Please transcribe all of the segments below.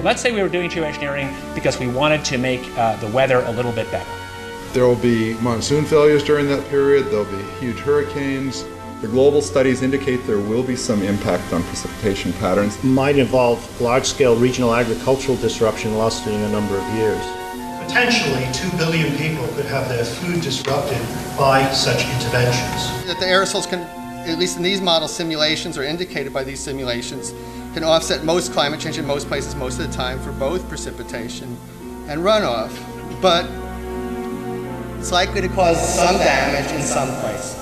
So let's say we were doing geoengineering because we wanted to make the weather a little bit better. There will be monsoon failures during that period, there'll be huge hurricanes. The global studies indicate there will be some impact on precipitation patterns. Might involve large-scale regional agricultural disruption lasting a number of years. Potentially 2 billion people could have their food disrupted by such interventions. That the aerosols can, at least in these model simulations or indicated by these simulations, can offset most climate change in most places most of the time for both precipitation and runoff. But it's likely to cause some damage in some places.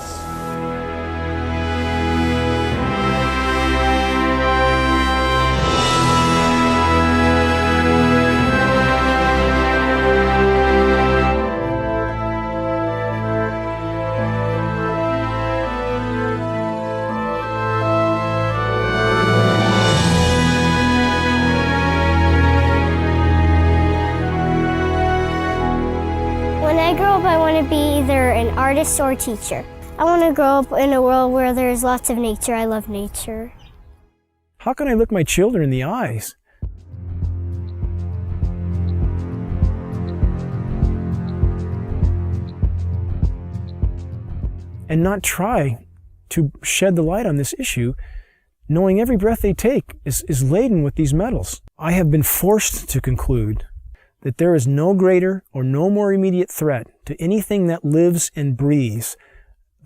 I want to be either an artist or a teacher. I want to grow up in a world where there's lots of nature. I love nature. How can I look my children in the eyes and not try to shed the light on this issue, knowing every breath they take is laden with these metals? I have been forced to conclude that there is no greater or no more immediate threat to anything that lives and breathes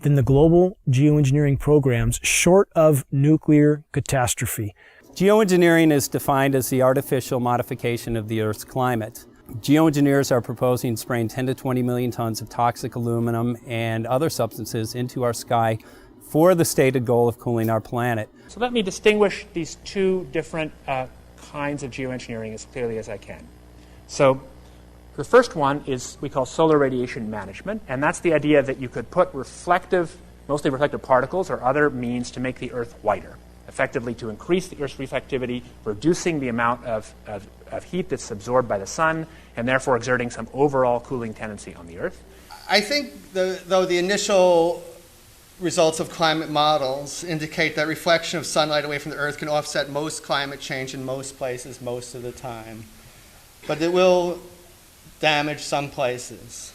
than the global geoengineering programs short of nuclear catastrophe. Geoengineering is defined as the artificial modification of the Earth's climate. Geoengineers are proposing spraying 10 to 20 million tons of toxic aluminum and other substances into our sky for the stated goal of cooling our planet. So let me distinguish these two different kinds of geoengineering as clearly as I can. So the first one is we call solar radiation management, and that's the idea that you could put mostly reflective particles or other means to make the Earth whiter, effectively to increase the Earth's reflectivity, reducing the amount of heat that's absorbed by the sun, and therefore exerting some overall cooling tendency on the Earth. I think, though the initial results of climate models indicate that reflection of sunlight away from the Earth can offset most climate change in most places most of the time. But it will damage some places.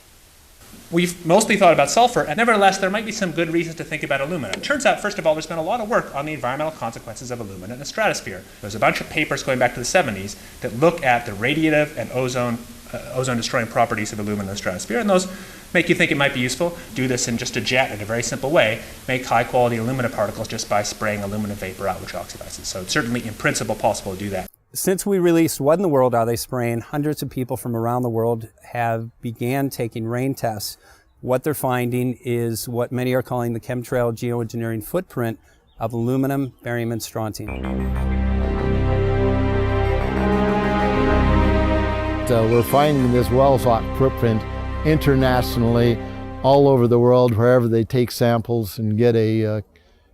We've mostly thought about sulfur, and nevertheless, there might be some good reasons to think about alumina. It turns out, first of all, there's been a lot of work on the environmental consequences of alumina in the stratosphere. There's a bunch of papers going back to the 70s that look at the radiative and ozone-destroying properties of alumina in the stratosphere, and those make you think it might be useful. Do this in just a jet in a very simple way. Make high-quality alumina particles just by spraying alumina vapor out, which oxidizes. So it's certainly, in principle, possible to do that. Since we released What in the World Are They Spraying, hundreds of people from around the world have began taking rain tests. What they're finding is what many are calling the chemtrail geoengineering footprint of aluminum, barium, and strontium. We're finding this well-thought footprint internationally, all over the world, wherever they take samples and get a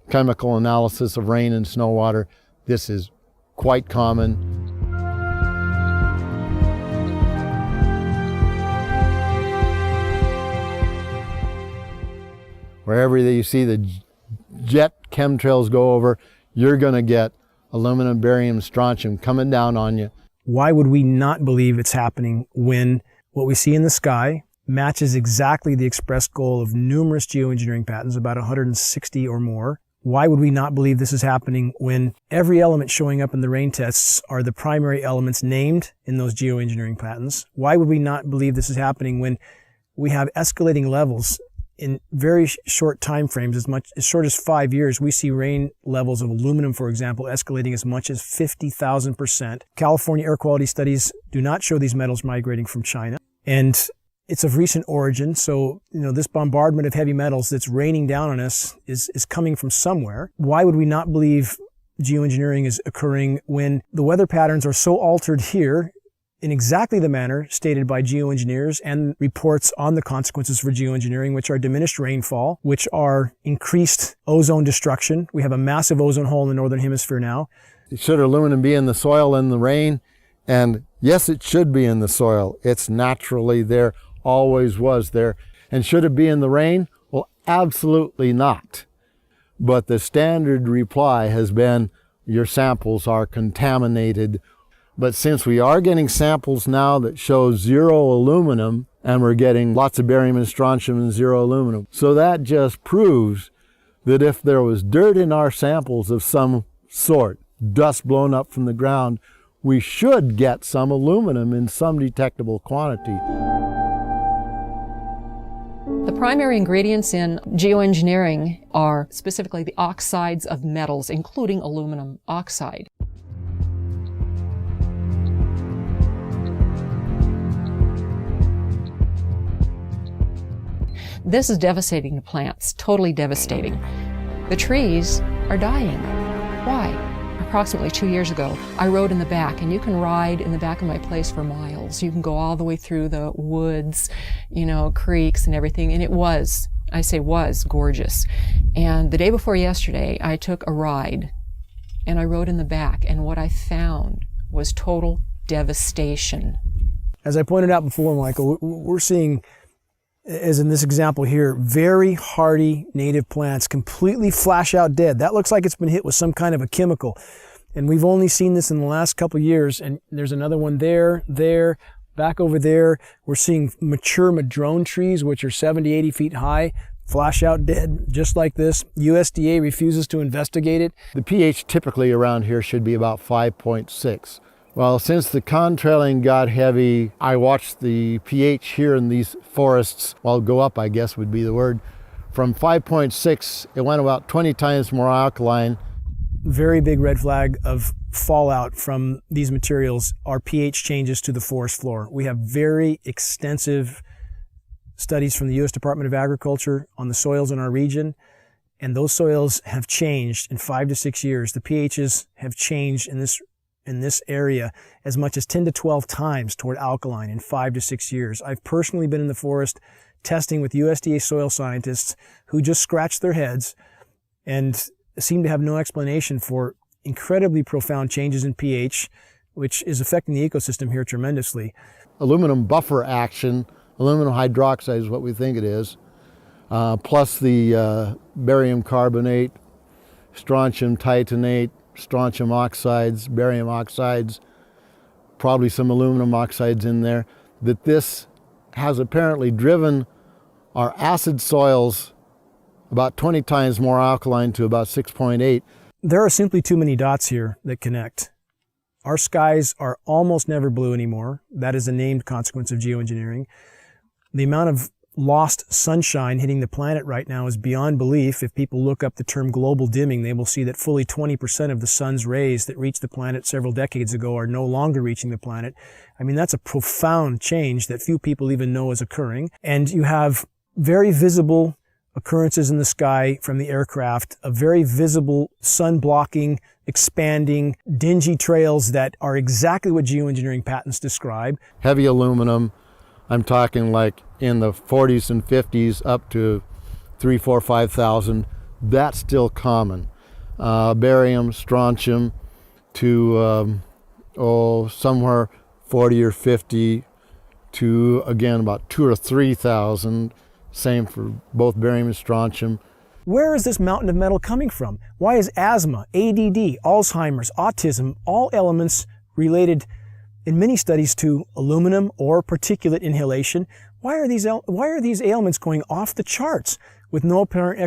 chemical analysis of rain and snow water. This is quite common. Wherever you see the jet chemtrails go over, you're going to get aluminum, barium, strontium coming down on you. Why would we not believe it's happening when what we see in the sky matches exactly the expressed goal of numerous geoengineering patents, about 160 or more? Why would we not believe this is happening when every element showing up in the rain tests are the primary elements named in those geoengineering patents? Why would we not believe this is happening when we have escalating levels in very short time frames, as short as 5 years? We see rain levels of aluminum, for example, escalating as much as 50,000%. California air quality studies do not show these metals migrating from China. And it's of recent origin, so this bombardment of heavy metals that's raining down on us is coming from somewhere. Why would we not believe geoengineering is occurring when the weather patterns are so altered here in exactly the manner stated by geoengineers and reports on the consequences for geoengineering, which are diminished rainfall, which are increased ozone destruction? We have a massive ozone hole in the northern hemisphere now. Should aluminum be in the soil in the rain? And yes, it should be in the soil. It's naturally there. Always was there. And should it be in the rain? Well, absolutely not. But the standard reply has been your samples are contaminated. But since we are getting samples now that show 0 aluminum, and we're getting lots of barium and strontium and 0 aluminum, so that just proves that if there was dirt in our samples of some sort, dust blown up from the ground, we should get some aluminum in some detectable quantity. The primary ingredients in geoengineering are specifically the oxides of metals, including aluminum oxide. This is devastating to plants, totally devastating. The trees are dying. Why? Approximately 2 years ago, I rode in the back, and you can ride in the back of my place for miles. You can go all the way through the woods, creeks and everything, and it was, I say was, gorgeous. And the day before yesterday, I took a ride, and I rode in the back, and what I found was total devastation. As I pointed out before, Michael, we're seeing, as in this example here, very hardy native plants completely flash out dead. That looks like it's been hit with some kind of a chemical. And we've only seen this in the last couple of years. And there's another one there, back over there. We're seeing mature madrone trees, which are 70, 80 feet high, flash out dead, just like this. USDA refuses to investigate it. The pH typically around here should be about 5.6. Well, since the contrailing got heavy, I watched the pH here in these forests, well, go up, I guess would be the word. From 5.6, it went about 20 times more alkaline. Very big red flag of fallout from these materials are pH changes to the forest floor. We have very extensive studies from the U.S. Department of Agriculture on the soils in our region, and those soils have changed in 5 to 6 years. The pHs have changed in this area as much as 10 to 12 times toward alkaline in 5 to 6 years. I've personally been in the forest testing with USDA soil scientists who just scratched their heads and seem to have no explanation for incredibly profound changes in pH, which is affecting the ecosystem here tremendously. Aluminum buffer action, aluminum hydroxide is what we think it is, plus the barium carbonate, strontium titanate, strontium oxides, barium oxides, probably some aluminum oxides in there, that this has apparently driven our acid soils about 20 times more alkaline to about 6.8. There are simply too many dots here that connect. Our skies are almost never blue anymore. That is a named consequence of geoengineering. The amount of lost sunshine hitting the planet right now is beyond belief. If people look up the term global dimming, they will see that fully 20% of the sun's rays that reached the planet several decades ago are no longer reaching the planet. I mean, that's a profound change that few people even know is occurring. And you have very visible occurrences in the sky from the aircraft, a very visible sun-blocking, expanding, dingy trails that are exactly what geoengineering patents describe. Heavy aluminum, I'm talking like in the 40s and 50s up to 3, 4, 5,000. That's still common. Barium, strontium to somewhere 40 or 50 to, again, about 2,000 or 3,000. Same for both barium and strontium. Where is this mountain of metal coming from? Why is asthma, ADD, Alzheimer's, autism, all elements related in many studies to aluminum or particulate inhalation? Why are these ailments going off the charts with no apparent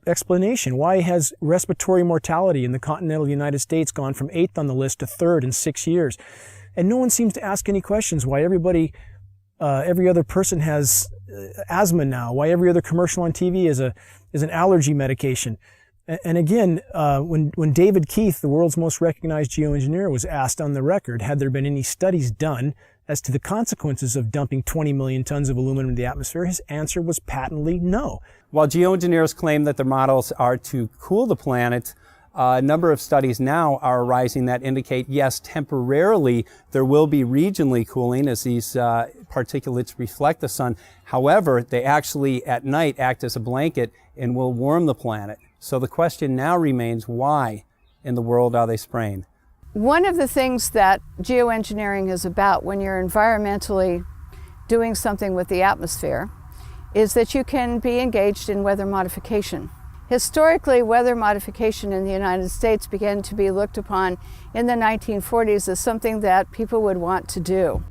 explanation? Why has respiratory mortality in the continental United States gone from 8th on the list to 3rd in 6 years? And no one seems to ask any questions. Why every other person has asthma now? Why every other commercial on TV is an allergy medication? And again, when David Keith, the world's most recognized geoengineer, was asked on the record, had there been any studies done as to the consequences of dumping 20 million tons of aluminum in the atmosphere, his answer was patently no. While geoengineers claim that their models are to cool the planet, a number of studies now are arising that indicate, yes, temporarily there will be regionally cooling as these particulates reflect the sun. However, they actually at night act as a blanket and will warm the planet. So the question now remains, why in the world are they spraying? One of the things that geoengineering is about when you're environmentally doing something with the atmosphere is that you can be engaged in weather modification. Historically, weather modification in the United States began to be looked upon in the 1940s as something that people would want to do.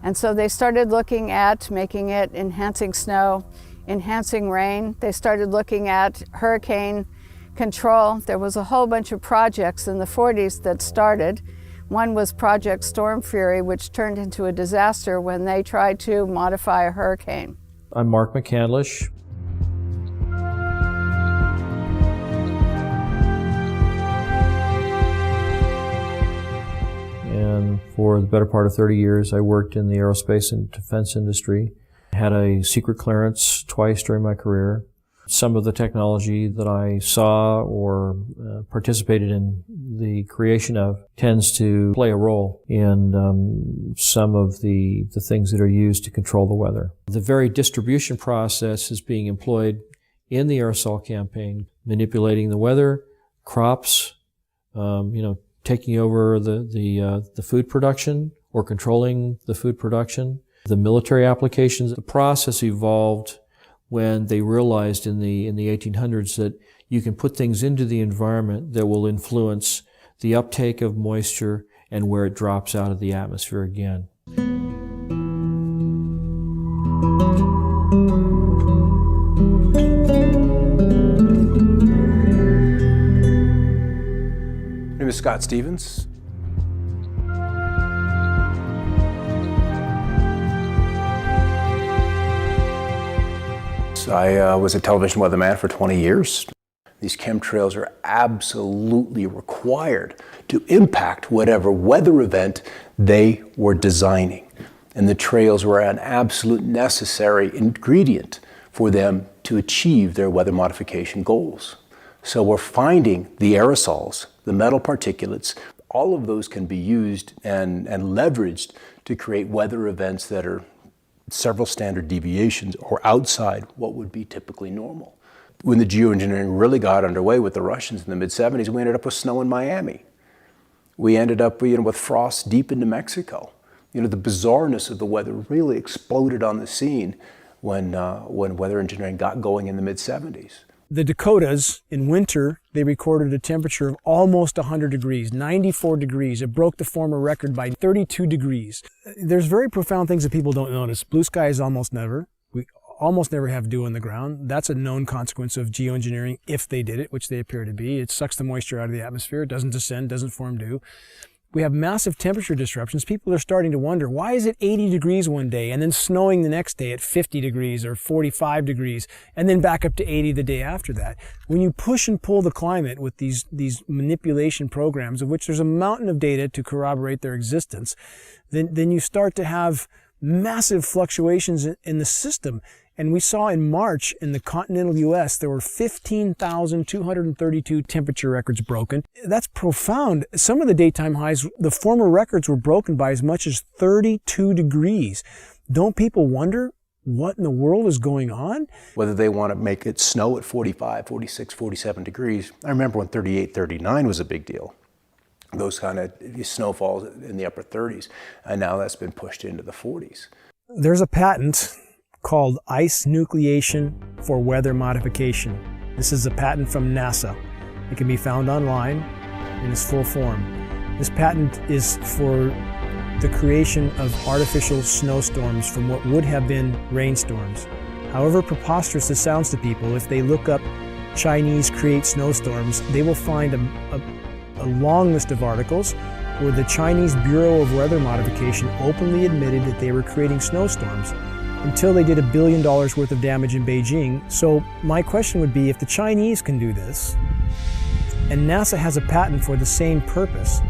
And so they started looking at making it enhancing snow, enhancing rain. They started looking at hurricane control. There was a whole bunch of projects in the 40s that started. One was Project Storm Fury, which turned into a disaster when they tried to modify a hurricane. I'm Mark McCandlish. And for the better part of 30 years, I worked in the aerospace and defense industry. Had a secret clearance twice during my career. Some of the technology that I saw or participated in the creation of tends to play a role in some of the things that are used to control the weather. The very distribution process is being employed in the aerosol campaign, manipulating the weather, crops, taking over the food production or controlling the food production. The military applications, the process evolved when they realized in the 1800s that you can put things into the environment that will influence the uptake of moisture and where it drops out of the atmosphere again. My name is Scott Stevens. I was a television weatherman for 20 years. These chemtrails are absolutely required to impact whatever weather event they were designing. And the trails were an absolute necessary ingredient for them to achieve their weather modification goals. So we're finding the aerosols, the metal particulates, all of those can be used and leveraged to create weather events that are several standard deviations or outside what would be typically normal. When the geoengineering really got underway with the Russians in the mid-70s, we ended up with snow in Miami. We ended up with frost deep into Mexico. The bizarreness of the weather really exploded on the scene when weather engineering got going in the mid-70s. The Dakotas, in winter, they recorded a temperature of almost 100 degrees, 94 degrees. It broke the former record by 32 degrees. There's very profound things that people don't notice. Blue skies almost never. We almost never have dew on the ground. That's a known consequence of geoengineering if they did it, which they appear to be. It sucks the moisture out of the atmosphere. It doesn't descend, doesn't form dew. We have massive temperature disruptions. People are starting to wonder, why is it 80 degrees one day and then snowing the next day at 50 degrees or 45 degrees and then back up to 80 the day after that? When you push and pull the climate with these manipulation programs, of which there's a mountain of data to corroborate their existence, then you start to have massive fluctuations in the system. And we saw in March in the continental U.S., there were 15,232 temperature records broken. That's profound. Some of the daytime highs, the former records were broken by as much as 32 degrees. Don't people wonder what in the world is going on? Whether they want to make it snow at 45, 46, 47 degrees. I remember when 38, 39 was a big deal. Those kind of snowfalls in the upper 30s. And now that's been pushed into the 40s. There's a patent called ice nucleation for weather modification. This is a patent from NASA. It can be found online in its full form. This patent is for the creation of artificial snowstorms from what would have been rainstorms. However preposterous this sounds to people, if they look up Chinese create snowstorms, they will find a long list of articles where the Chinese Bureau of Weather Modification openly admitted that they were creating snowstorms until they did $1 billion worth of damage in Beijing. So my question would be, if the Chinese can do this, and NASA has a patent for the same purpose,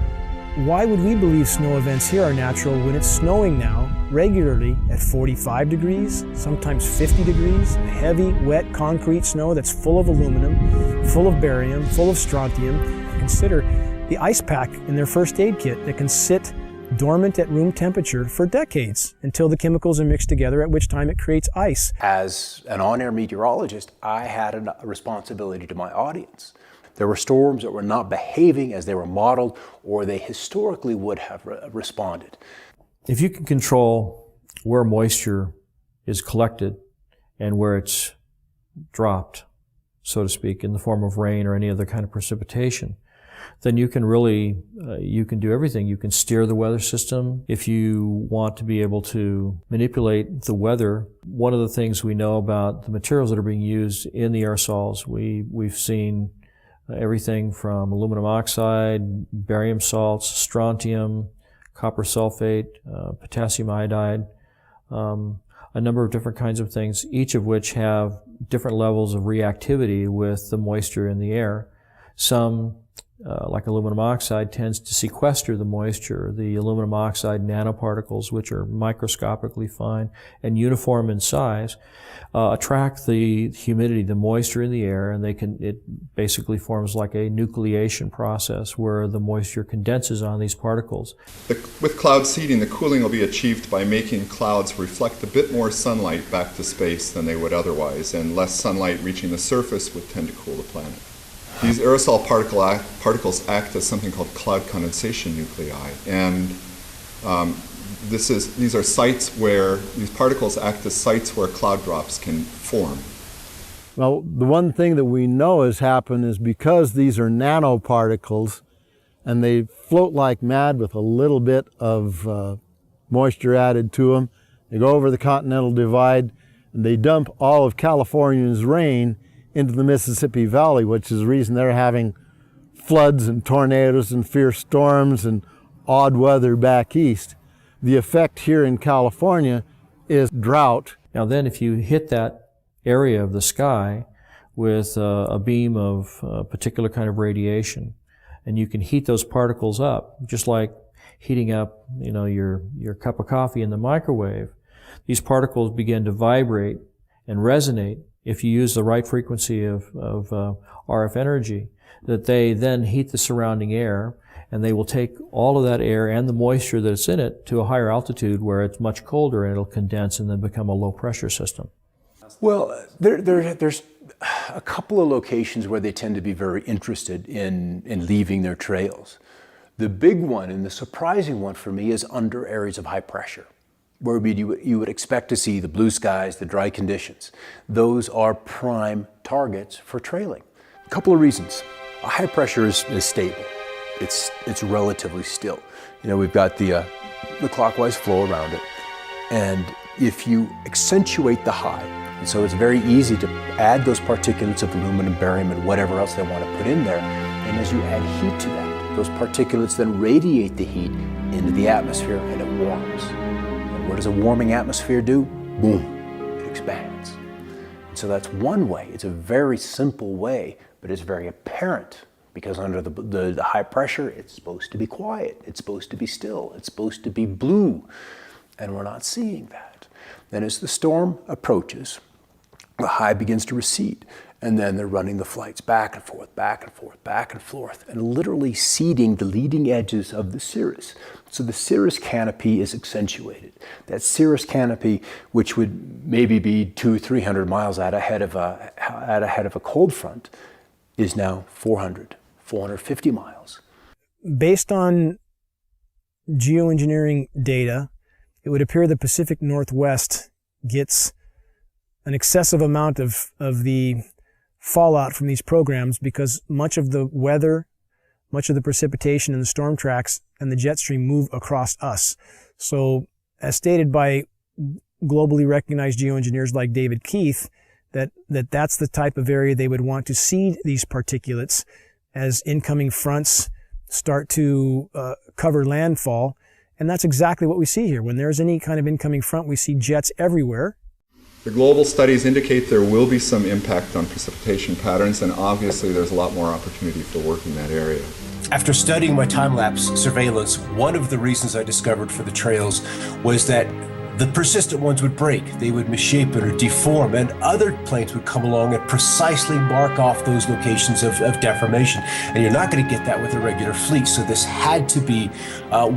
why would we believe snow events here are natural when it's snowing now regularly at 45 degrees, sometimes 50 degrees, heavy, wet, concrete snow that's full of aluminum, full of barium, full of strontium? Consider the ice pack in their first aid kit that can sit dormant at room temperature for decades until the chemicals are mixed together, at which time it creates ice. As an on-air meteorologist, I had a responsibility to my audience. There were storms that were not behaving as they were modeled or they historically would have responded. If you can control where moisture is collected and where it's dropped, so to speak, in the form of rain or any other kind of precipitation, then you can really, you can do everything. You can steer the weather system. If you want to be able to manipulate the weather, one of the things we know about the materials that are being used in the aerosols, we've seen everything from aluminum oxide, barium salts, strontium, copper sulfate, potassium iodide, a number of different kinds of things, each of which have different levels of reactivity with the moisture in the air. Some, like aluminum oxide, tends to sequester the moisture. The aluminum oxide nanoparticles, which are microscopically fine and uniform in size, attract the humidity, the moisture in the air, and it basically forms like a nucleation process where the moisture condenses on these particles. With cloud seeding, the cooling will be achieved by making clouds reflect a bit more sunlight back to space than they would otherwise, and less sunlight reaching the surface would tend to cool the planet. These aerosol particles act as something called cloud condensation nuclei, and these are sites where these particles act as sites where cloud drops can form. Well, the one thing that we know has happened is because these are nanoparticles and they float like mad with a little bit of moisture added to them, they go over the Continental Divide and they dump all of California's rain into the Mississippi Valley, which is the reason they're having floods and tornadoes and fierce storms and odd weather back east. The effect here in California is drought. Now then, if you hit that area of the sky with a beam of a particular kind of radiation, and you can heat those particles up, just like heating up, your cup of coffee in the microwave, these particles begin to vibrate and resonate if you use the right frequency of RF energy, that they then heat the surrounding air, and they will take all of that air and the moisture that's in it to a higher altitude where it's much colder, and it'll condense and then become a low pressure system. Well, there's a couple of locations where they tend to be very interested in leaving their trails. The big one and the surprising one for me is under areas of high pressure, where you would expect to see the blue skies, the dry conditions. Those are prime targets for trailing. A couple of reasons. High pressure is stable. It's relatively still. We've got the clockwise flow around it. And if you accentuate the high, and so it's very easy to add those particulates of aluminum, barium, and whatever else they want to put in there. And as you add heat to that, those particulates then radiate the heat into the atmosphere and it warms. What does a warming atmosphere do? Boom, it expands. And so that's one way. It's a very simple way, but it's very apparent because under the high pressure, it's supposed to be quiet. It's supposed to be still. It's supposed to be blue. And we're not seeing that. Then as the storm approaches, the high begins to recede. And then they're running the flights back and forth, back and forth, back and forth, and literally seeding the leading edges of the cirrus. So the cirrus canopy is accentuated. That cirrus canopy, which would maybe be 200-300 miles out ahead of a cold front, is now 450 miles. Based on geoengineering data, it would appear the Pacific Northwest gets an excessive amount of the fallout from these programs because much of the weather, much of the precipitation and the storm tracks and the jet stream move across us. So as stated by globally recognized geoengineers like David Keith, that's the type of area they would want to seed these particulates as incoming fronts start to cover landfall. And that's exactly what we see here. When there's any kind of incoming front, we see jets everywhere. The global studies indicate there will be some impact on precipitation patterns, and obviously there's a lot more opportunity for work in that area. After studying my time-lapse surveillance, one of the reasons I discovered for the trails was that the persistent ones would break, they would misshapen or deform, and other planes would come along and precisely mark off those locations of deformation. And you're not going to get that with a regular fleet, so this had to be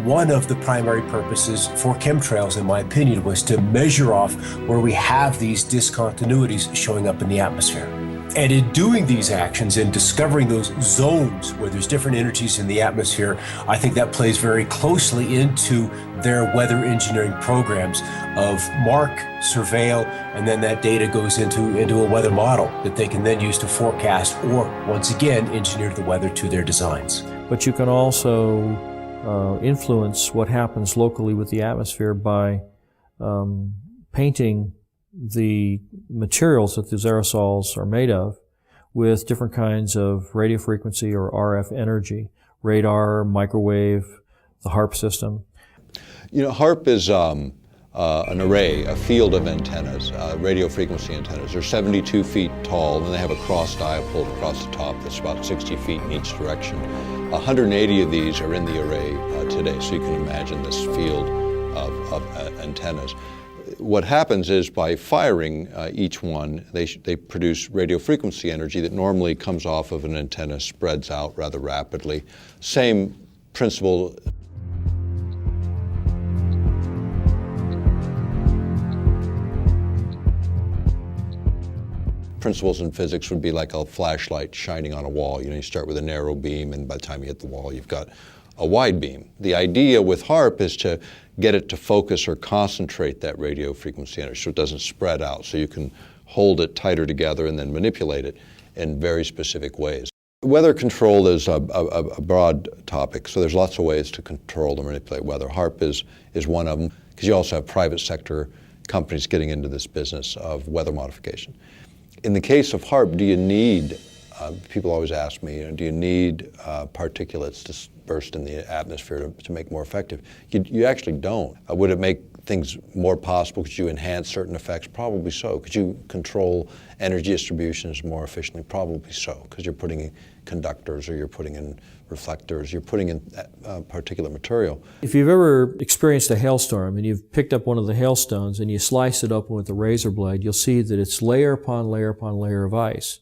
one of the primary purposes for chemtrails, in my opinion, was to measure off where we have these discontinuities showing up in the atmosphere. And in doing these actions and discovering those zones where there's different energies in the atmosphere, I think that plays very closely into their weather engineering programs of mark, surveil, and then that data goes into a weather model that they can then use to forecast or, once again, engineer the weather to their designs. But you can also influence what happens locally with the atmosphere by painting the materials that these aerosols are made of with different kinds of radio frequency or RF energy, radar, microwave, the HARP system. You know, HARP is an array, a field of antennas, radio frequency antennas. They're 72 feet tall, and they have a cross dipole across the top that's about 60 feet in each direction. 180 of these are in the array today, so you can imagine this field of antennas. What happens is by firing each one, they produce radio frequency energy that normally comes off of an antenna, spreads out rather rapidly. Same principle. Principles in physics would be like a flashlight shining on a wall. You know, you start with a narrow beam, and by the time you hit the wall, you've got a wide beam. The idea with HARP is to get it to focus or concentrate that radio frequency energy so it doesn't spread out, so you can hold it tighter together and then manipulate it in very specific ways. Weather control is a broad topic, so there's lots of ways to control and manipulate weather. HARP is one of them, because you also have private sector companies getting into this business of weather modification. In the case of HARP, do you need, people always ask me, do you need particulates dispersed in the atmosphere to make more effective? You actually don't. Would it make things more possible? Could you enhance certain effects? Probably so. Could you control energy distributions more efficiently? Probably so, because you're putting in conductors, or you're putting in reflectors, you're putting in particulate material. If you've ever experienced a hailstorm and you've picked up one of the hailstones and you slice it open with a razor blade, you'll see that it's layer upon layer upon layer of ice.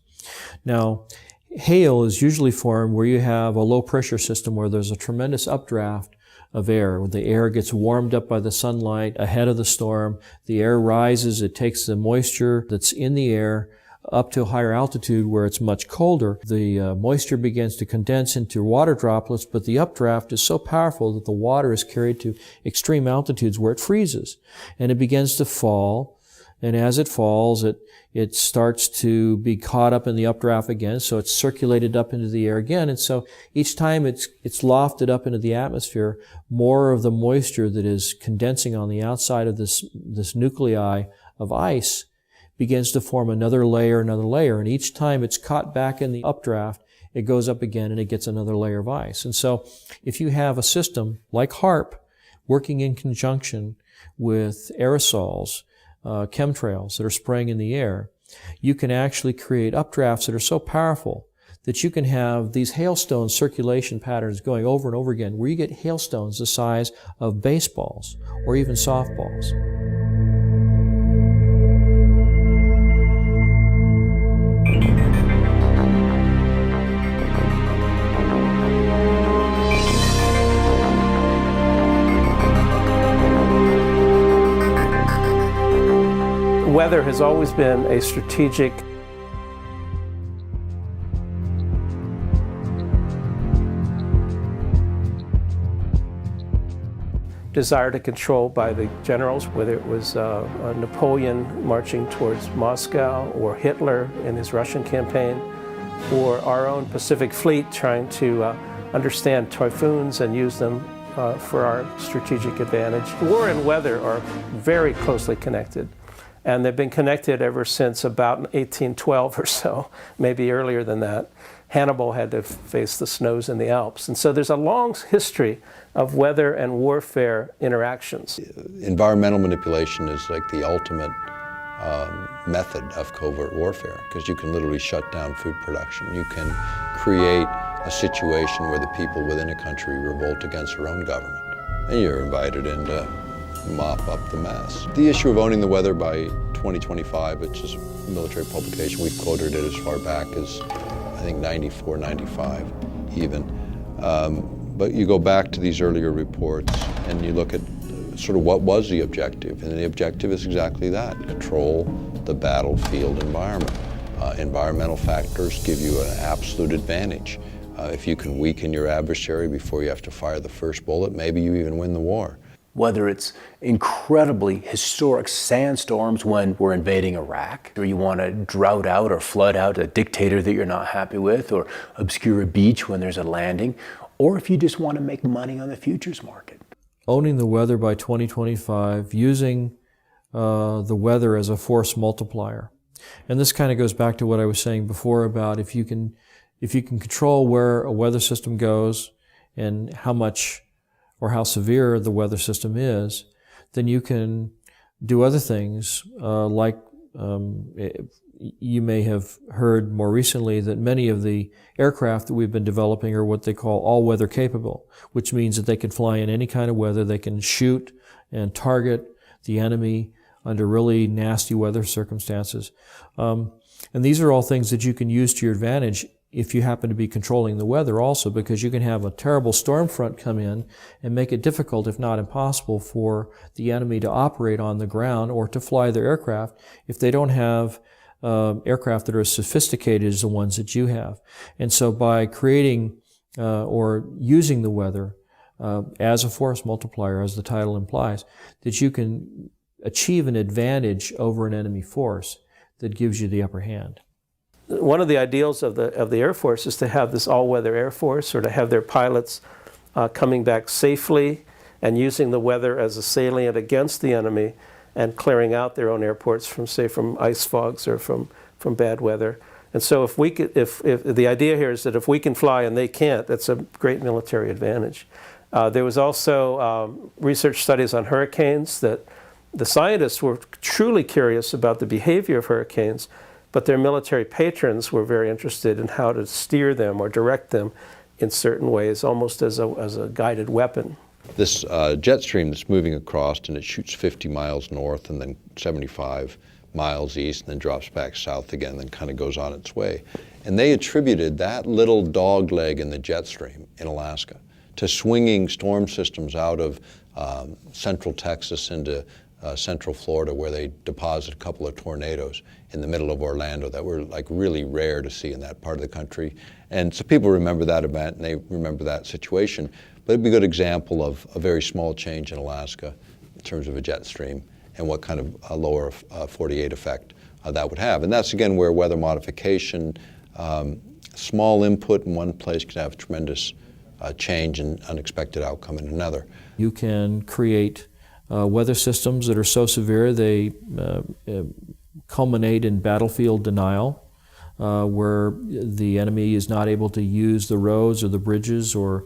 Now, hail is usually formed where you have a low pressure system where there's a tremendous updraft of air. When the air gets warmed up by the sunlight ahead of the storm, the air rises, it takes the moisture that's in the air up to a higher altitude where it's much colder. The moisture begins to condense into water droplets, but the updraft is so powerful that the water is carried to extreme altitudes where it freezes. And it begins to fall, and as it falls, it starts to be caught up in the updraft again, so it's circulated up into the air again, and so each time it's lofted up into the atmosphere, more of the moisture that is condensing on the outside of this nuclei of ice begins to form another layer, and each time it's caught back in the updraft, it goes up again and it gets another layer of ice. And so if you have a system like HARP working in conjunction with aerosols, chemtrails that are spraying in the air, you can actually create updrafts that are so powerful that you can have these hailstone circulation patterns going over and over again, where you get hailstones the size of baseballs or even softballs. Weather has always been a strategic desire to control by the generals, whether it was Napoleon marching towards Moscow, or Hitler in his Russian campaign, or our own Pacific Fleet trying to understand typhoons and use them for our strategic advantage. War and weather are very closely connected. And they've been connected ever since about 1812 or so, maybe earlier than that. Hannibal had to face the snows in the Alps. And so there's a long history of weather and warfare interactions. Environmental manipulation is like the ultimate method of covert warfare, because you can literally shut down food production. You can create a situation where the people within a country revolt against their own government, and you're invited in to mop up the mess. The issue of owning the weather by 2025, which is a military publication, we've quoted it as far back as, I think, 94, 95 even. But you go back to these earlier reports and you look at sort of what was the objective, and the objective is exactly that: control the battlefield environment. Environmental factors give you an absolute advantage. If you can weaken your adversary before you have to fire the first bullet, maybe you even win the war. Whether it's incredibly historic sandstorms when we're invading Iraq, or you want to drought out or flood out a dictator that you're not happy with, or obscure a beach when there's a landing, or if you just want to make money on the futures market. Owning the weather by 2025, using the weather as a force multiplier. And this kind of goes back to what I was saying before about if you can control where a weather system goes and how much or how severe the weather system is, then you can do other things like you may have heard more recently that many of the aircraft that we've been developing are what they call all-weather capable, which means that they can fly in any kind of weather. They can shoot and target the enemy under really nasty weather circumstances. And these are all things that you can use to your advantage if you happen to be controlling the weather also, because you can have a terrible storm front come in and make it difficult, if not impossible, for the enemy to operate on the ground or to fly their aircraft if they don't have aircraft that are as sophisticated as the ones that you have. And so by creating or using the weather as a force multiplier, as the title implies, that you can achieve an advantage over an enemy force that gives you the upper hand. One of the ideals of the Air Force is to have this all-weather Air Force, or to have their pilots coming back safely and using the weather as a salient against the enemy and clearing out their own airports from, say, from ice fogs or from bad weather. And so if the idea here is that if we can fly and they can't, that's a great military advantage. There was also research studies on hurricanes that the scientists were truly curious about the behavior of hurricanes, but their military patrons were very interested in how to steer them or direct them in certain ways, almost as a guided weapon. This jet stream that's moving across, and it shoots 50 miles north and then 75 miles east and then drops back south again, then kind of goes on its way. And they attributed that little dog leg in the jet stream in Alaska to swinging storm systems out of central Texas into central Florida, where they deposited a couple of tornadoes in the middle of Orlando that were like really rare to see in that part of the country. And so people remember that event and they remember that situation. But it'd be a good example of a very small change in Alaska in terms of a jet stream and what kind of a lower 48 effect that would have. And that's again where weather modification, small input in one place can have tremendous change and unexpected outcome in another. You can create weather systems that are so severe they culminate in battlefield denial, where the enemy is not able to use the roads or the bridges or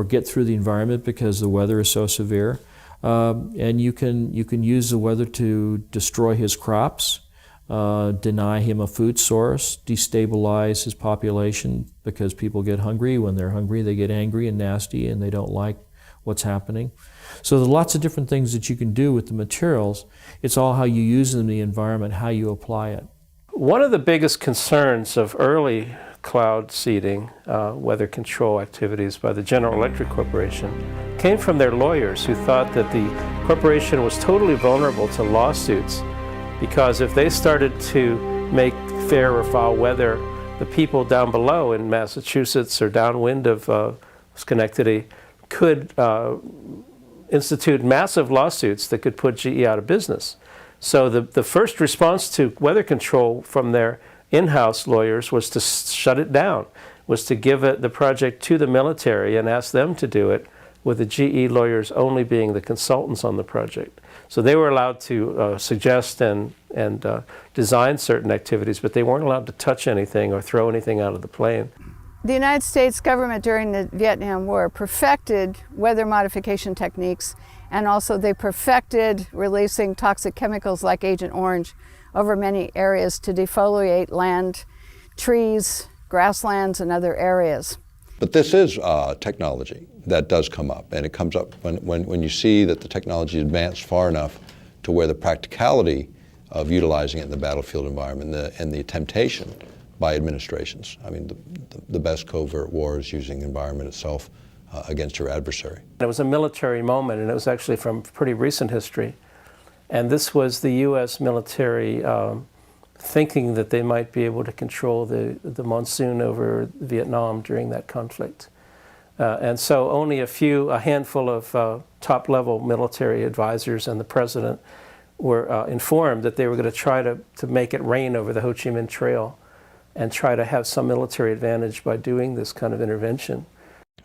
get through the environment because the weather is so severe. And you can use the weather to destroy his crops, deny him a food source, destabilize his population because people get hungry. When they're hungry, they get angry and nasty and they don't like what's happening. So there are lots of different things that you can do with the materials. It's all how you use them in the environment, how you apply it. One of the biggest concerns of early cloud seeding, weather control activities by the General Electric Corporation came from their lawyers, who thought that the corporation was totally vulnerable to lawsuits, because if they started to make fair or foul weather, the people down below in Massachusetts or downwind of Schenectady could institute massive lawsuits that could put GE out of business. So the first response to weather control from their in-house lawyers was to shut it down, was to give the project to the military and ask them to do it, with the GE lawyers only being the consultants on the project. So they were allowed to suggest and design certain activities, but they weren't allowed to touch anything or throw anything out of the plane. The United States government during the Vietnam War perfected weather modification techniques, and also they perfected releasing toxic chemicals like Agent Orange over many areas to defoliate land, trees, grasslands, and other areas. But this is technology that does come up, and it comes up when you see that the technology is advanced far enough to where the practicality of utilizing it in the battlefield environment and the temptation by administrations. I mean, the best covert war is using the environment itself against your adversary. It was a military moment, and it was actually from pretty recent history. And this was the U.S. military thinking that they might be able to control the monsoon over Vietnam during that conflict. And so only a handful of top-level military advisors and the president were informed that they were going to try to make it rain over the Ho Chi Minh Trail and try to have some military advantage by doing this kind of intervention.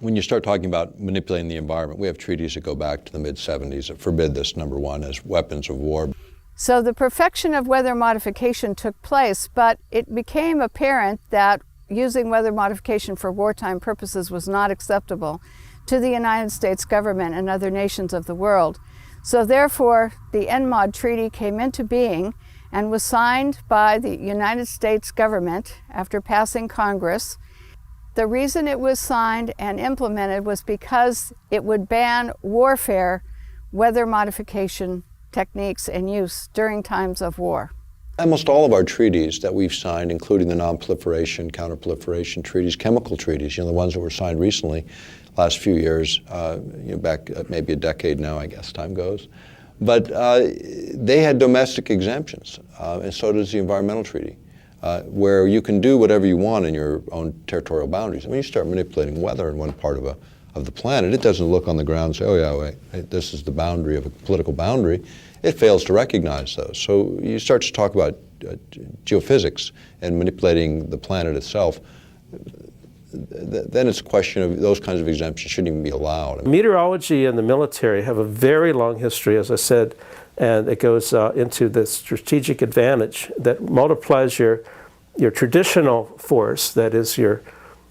When you start talking about manipulating the environment, we have treaties that go back to the mid-70s that forbid this, number one, as weapons of war. So the perfection of weather modification took place, but it became apparent that using weather modification for wartime purposes was not acceptable to the United States government and other nations of the world. So therefore, the NMOD Treaty came into being and was signed by the United States government after passing Congress. The reason it was signed and implemented was because it would ban warfare, weather modification techniques and use during times of war. Almost all of our treaties that we've signed, including the non-proliferation, counter-proliferation treaties, chemical treaties, the ones that were signed recently, last few years, back maybe a decade now, I guess time goes. But they had domestic exemptions, and so does the environmental treaty, where you can do whatever you want in your own territorial boundaries. I mean, you start manipulating weather in one part of the planet, it doesn't look on the ground and say, oh yeah, wait, this is the boundary of a political boundary. It fails to recognize those. So you start to talk about geophysics and manipulating the planet itself, then it's a question of those kinds of exemptions shouldn't even be allowed. Meteorology and the military have a very long history, as I said, and it goes into the strategic advantage that multiplies your traditional force, that is your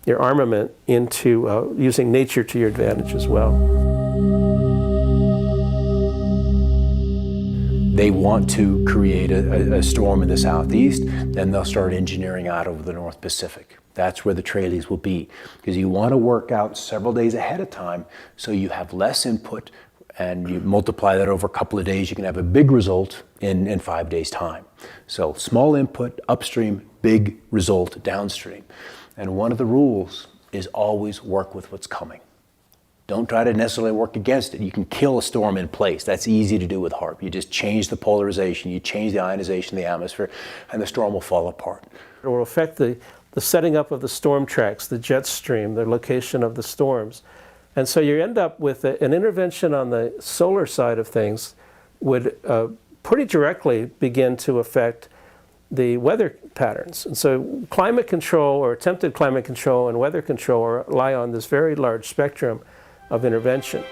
armament, into using nature to your advantage as well. They want to create a storm in the southeast, then they'll start engineering out over the North Pacific. That's where the trailies will be, because you want to work out several days ahead of time so you have less input, and you multiply that over a couple of days, you can have a big result in 5 days' time. So small input upstream, big result downstream. And one of the rules is always work with what's coming. Don't try to necessarily work against it. You can kill a storm in place. That's easy to do with HAARP. You just change the polarization, you change the ionization of the atmosphere, and the storm will fall apart. It will affect the setting up of the storm tracks, the jet stream, the location of the storms. And so you end up with an intervention on the solar side of things would pretty directly begin to affect the weather patterns. And so climate control, or attempted climate control, and weather control rely on this very large spectrum of intervention.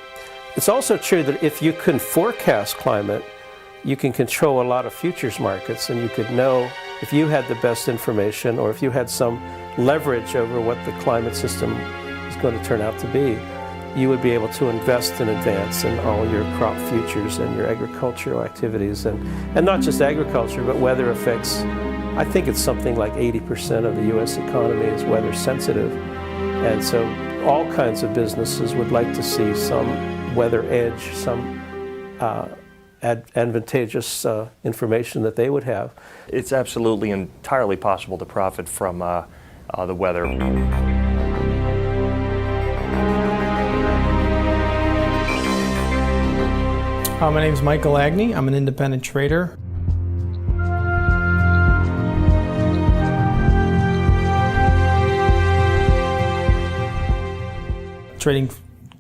It's also true that if you can forecast climate, you can control a lot of futures markets, and you could know if you had the best information, or if you had some leverage over what the climate system is going to turn out to be, you would be able to invest in advance in all your crop futures and your agricultural activities, and not just agriculture, but weather effects. I think it's something like 80% of the U.S. economy is weather sensitive, and so all kinds of businesses would like to see some weather edge, some advantageous information that they would have. It's absolutely entirely possible to profit from the weather. My name is Michael Agnew. I'm an independent trader. Trading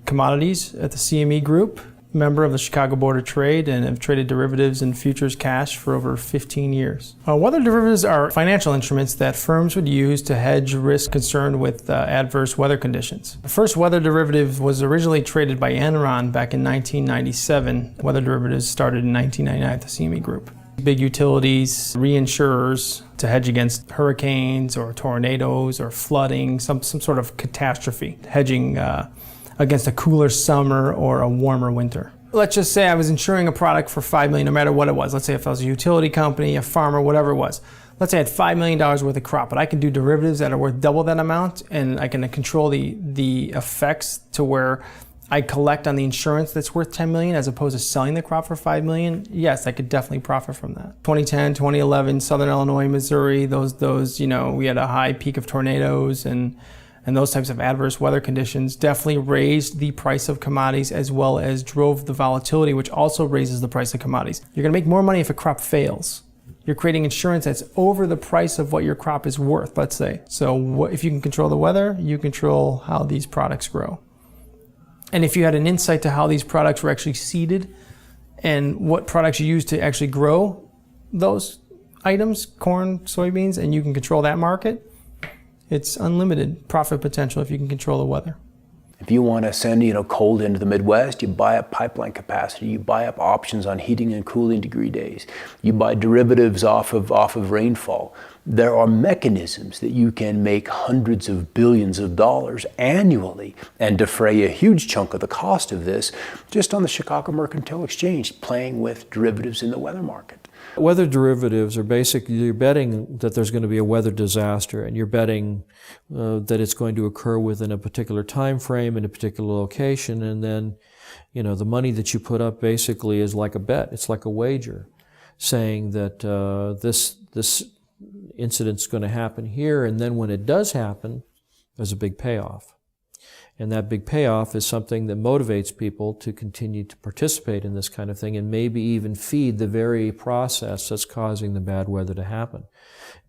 commodities at the CME Group, member of the Chicago Board of Trade, and have traded derivatives and futures cash for over 15 years. Weather derivatives are financial instruments that firms would use to hedge risk concerned with adverse weather conditions. The first weather derivative was originally traded by Enron back in 1997. Weather derivatives started in 1999 at the CME Group. Big utilities, reinsurers to hedge against hurricanes or tornadoes or flooding, some sort of catastrophe, hedging against a cooler summer or a warmer winter. Let's just say I was insuring a product for $5 million, no matter what it was. Let's say if I was a utility company, a farmer, whatever it was. Let's say I had $5 million worth of crop, but I can do derivatives that are worth double that amount, and I can control the effects to where I collect on the insurance that's worth $10 million as opposed to selling the crop for $5 million. Yes, I could definitely profit from that. 2010, 2011, Southern Illinois, Missouri, those we had a high peak of tornadoes and those types of adverse weather conditions definitely raised the price of commodities as well as drove the volatility, which also raises the price of commodities. You're going to make more money if a crop fails. You're creating insurance that's over the price of what your crop is worth, let's say. So if you can control the weather, you control how these products grow. And if you had an insight to how these products were actually seeded and what products you use to actually grow those items, corn, soybeans, and you can control that market, it's unlimited profit potential if you can control the weather. If you want to send, cold into the Midwest, you buy up pipeline capacity, you buy up options on heating and cooling degree days, you buy derivatives off of rainfall. There are mechanisms that you can make hundreds of billions of dollars annually and defray a huge chunk of the cost of this just on the Chicago Mercantile Exchange, playing with derivatives in the weather market. Weather derivatives are basically, you're betting that there's going to be a weather disaster, and you're betting that it's going to occur within a particular time frame in a particular location, and then, the money that you put up basically is like a bet. It's like a wager, saying that this incident's going to happen here, and then when it does happen, there's a big payoff. And that big payoff is something that motivates people to continue to participate in this kind of thing and maybe even feed the very process that's causing the bad weather to happen.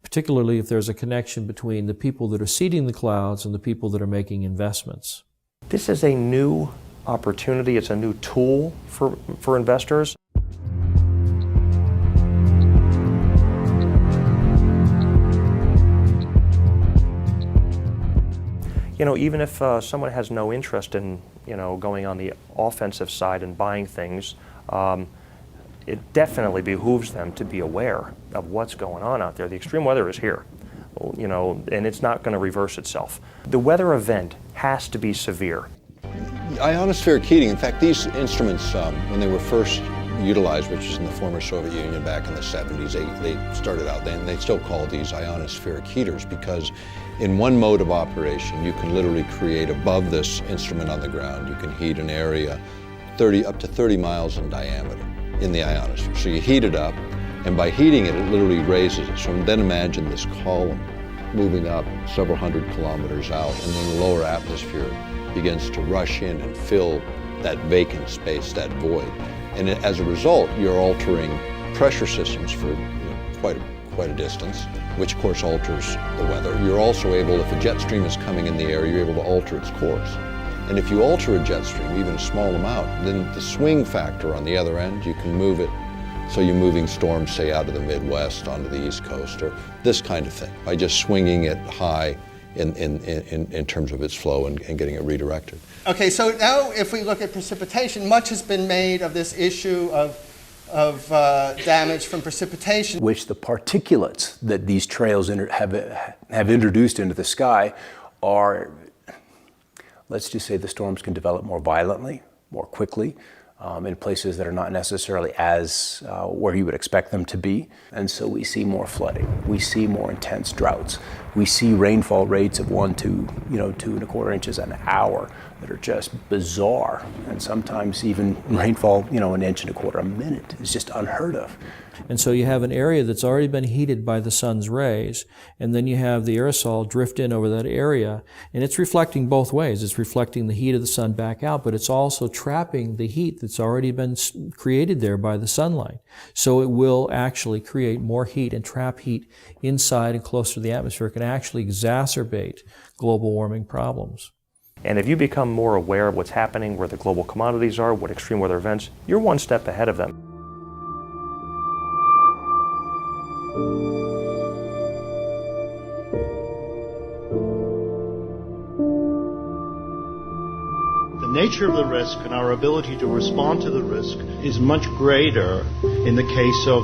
Particularly if there's a connection between the people that are seeding the clouds and the people that are making investments. This is a new opportunity. It's a new tool for investors. Even if someone has no interest in, going on the offensive side and buying things, it definitely behooves them to be aware of what's going on out there. The extreme weather is here, and it's not going to reverse itself. The weather event has to be severe. Ionospheric heating, in fact, these instruments, when they were first utilized, which is in the former Soviet Union back in the 70s, they started out, and they still call these ionospheric heaters because in one mode of operation, you can literally create above this instrument on the ground, you can heat an area up to 30 miles in diameter in the ionosphere. So you heat it up, and by heating it, it literally raises it. So then imagine this column moving up several hundred kilometers out, and then the lower atmosphere begins to rush in and fill that vacant space, that void. And as a result, you're altering pressure systems for quite a distance, which of course alters the weather. You're also able, if a jet stream is coming in the air, you're able to alter its course. And if you alter a jet stream, even a small amount, then the swing factor on the other end, you can move it so you're moving storms, say, out of the Midwest onto the East Coast, or this kind of thing, by just swinging it high in terms of its flow and getting it redirected. Okay, so now if we look at precipitation, much has been made of this issue of damage from precipitation. Which the particulates that these trails have introduced into the sky are, let's just say the storms can develop more violently, more quickly, in places that are not necessarily as where you would expect them to be. And so we see more flooding, we see more intense droughts, we see rainfall rates of 1 to 2.25 inches an hour that are just bizarre. And sometimes even rainfall, 1.25 inches a minute is just unheard of. And so you have an area that's already been heated by the sun's rays, and then you have the aerosol drift in over that area, and it's reflecting both ways. It's reflecting the heat of the sun back out, but it's also trapping the heat that's already been created there by the sunlight. So it will actually create more heat and trap heat inside and closer to the atmosphere. It can actually exacerbate global warming problems. And if you become more aware of what's happening, where the global commodities are, what extreme weather events, you're one step ahead of them. The nature of the risk and our ability to respond to the risk is much greater in the case of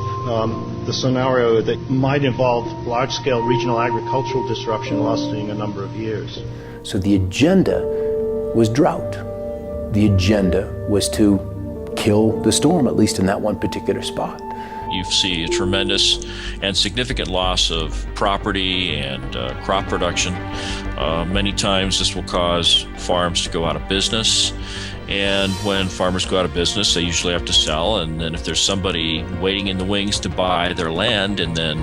the scenario that might involve large-scale regional agricultural disruption lasting a number of years. So the agenda was drought. The agenda was to kill the storm, at least in that one particular spot. You see a tremendous and significant loss of property and crop production. Many times this will cause farms to go out of business. And when farmers go out of business, they usually have to sell. And then if there's somebody waiting in the wings to buy their land and then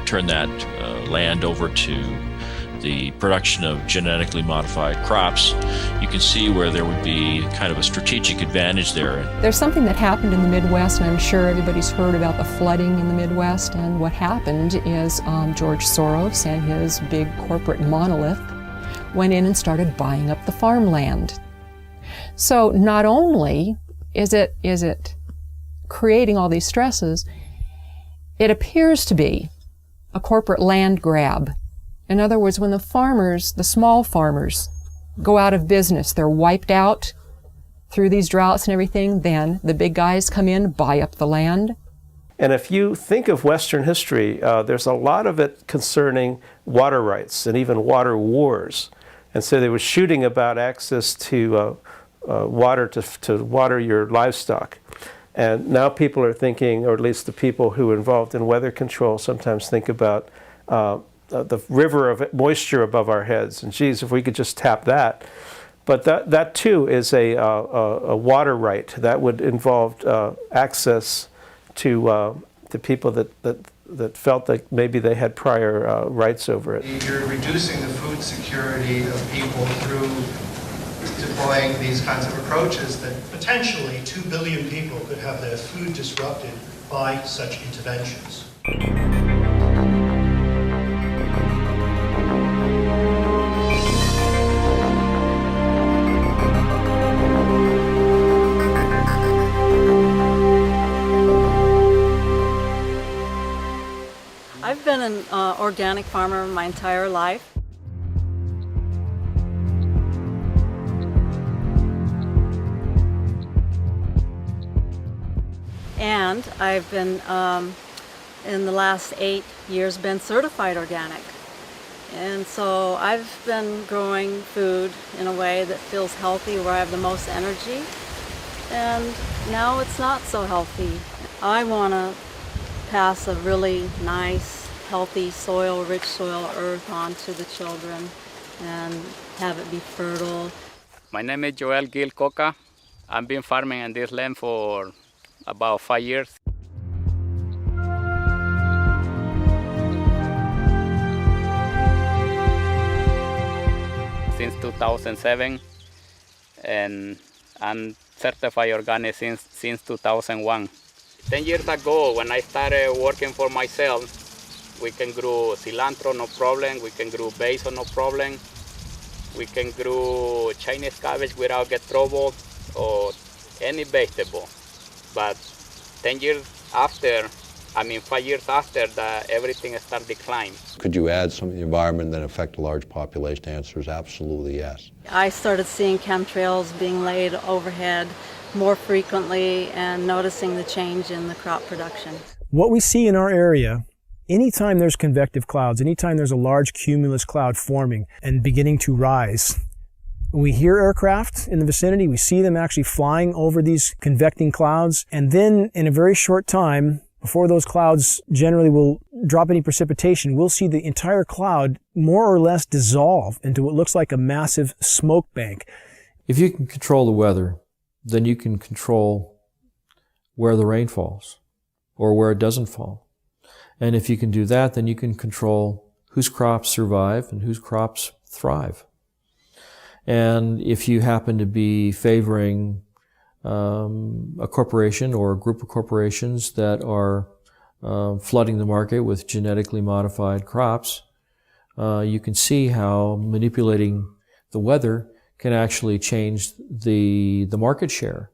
turn that land over to the production of genetically modified crops, you can see where there would be kind of a strategic advantage there. There's something that happened in the Midwest, and I'm sure everybody's heard about the flooding in the Midwest. And what happened is George Soros and his big corporate monolith went in and started buying up the farmland. So not only is it creating all these stresses, it appears to be a corporate land grab. In other words, when the farmers, the small farmers, go out of business, they're wiped out through these droughts and everything, then the big guys come in, buy up the land. And if you think of Western history, there's a lot of it concerning water rights and even water wars. And so they were shooting about access to water to water your livestock. And now people are thinking, or at least the people who are involved in weather control sometimes think about the river of moisture above our heads. And geez, if we could just tap that. But that too is a water right that would involve access to people that felt that maybe they had prior rights over it. You're reducing the food security of people through deploying these kinds of approaches that Potentially 2 billion people could have their food disrupted by such interventions. I've been an organic farmer my entire life. And I've been, in the last 8 years, been certified organic. And so I've been growing food in a way that feels healthy, where I have the most energy. And now it's not so healthy. I want to pass a really nice, healthy soil, rich soil, earth on to the children and have it be fertile. My name is Joel Gil Coca. I've been farming in this land for about 5 years. Since 2007, and I'm certified organic since 2001. 10 years ago, when I started working for myself, we can grow cilantro, no problem. We can grow basil, no problem. We can grow Chinese cabbage without get trouble, or any vegetable. But 10 years after, 5 years after, that everything started declining. Could you add some of the environment that affect a large population? The answer is absolutely yes. I started seeing chemtrails being laid overhead more frequently and noticing the change in the crop production. What we see in our area, anytime there's convective clouds, anytime there's a large cumulus cloud forming and beginning to rise, we hear aircraft in the vicinity, we see them actually flying over these convecting clouds, and then in a very short time, before those clouds generally will drop any precipitation, we'll see the entire cloud more or less dissolve into what looks like a massive smoke bank. If you can control the weather, then you can control where the rain falls or where it doesn't fall. And if you can do that, then you can control whose crops survive and whose crops thrive. And if you happen to be favoring a corporation or a group of corporations that are flooding the market with genetically modified crops, you can see how manipulating the weather can actually change the market share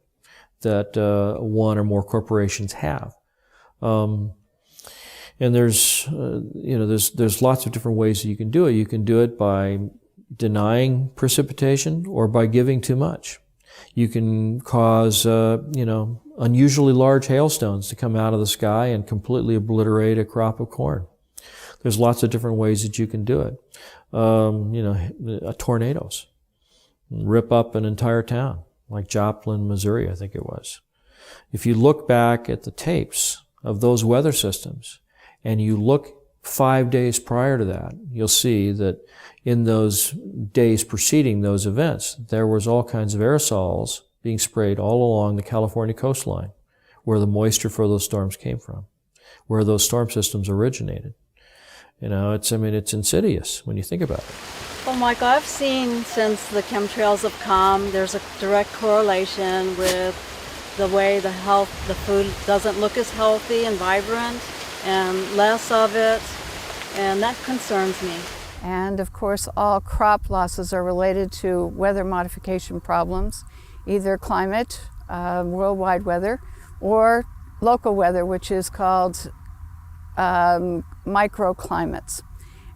that one or more corporations have. And there's lots of different ways that you can do it. You can do it by denying precipitation or by giving too much. You can cause, unusually large hailstones to come out of the sky and completely obliterate a crop of corn. There's lots of different ways that you can do it. Tornadoes rip up an entire town, like Joplin, Missouri, I think it was. If you look back at the tapes of those weather systems and you look 5 days prior to that, you'll see that in those days preceding those events, there was all kinds of aerosols being sprayed all along the California coastline, where the moisture for those storms came from, where those storm systems originated. It's insidious when you think about it. Well, Michael, I've seen since the chemtrails have come, there's a direct correlation with the way the food doesn't look as healthy and vibrant, and less of it, and that concerns me. And of course, all crop losses are related to weather modification problems, either climate, worldwide weather, or local weather, which is called microclimates.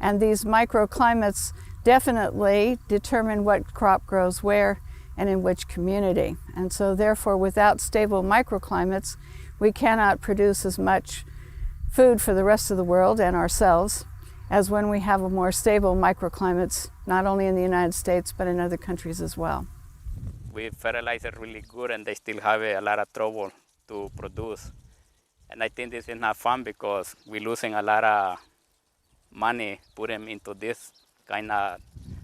And these microclimates definitely determine what crop grows where and in which community. And so therefore, without stable microclimates, we cannot produce as much food for the rest of the world and ourselves as when we have a more stable microclimates, not only in the United States, but in other countries as well. We fertilize it really good, and they still have a lot of trouble to produce. And I think this is not fun because we're losing a lot of money putting into this kind of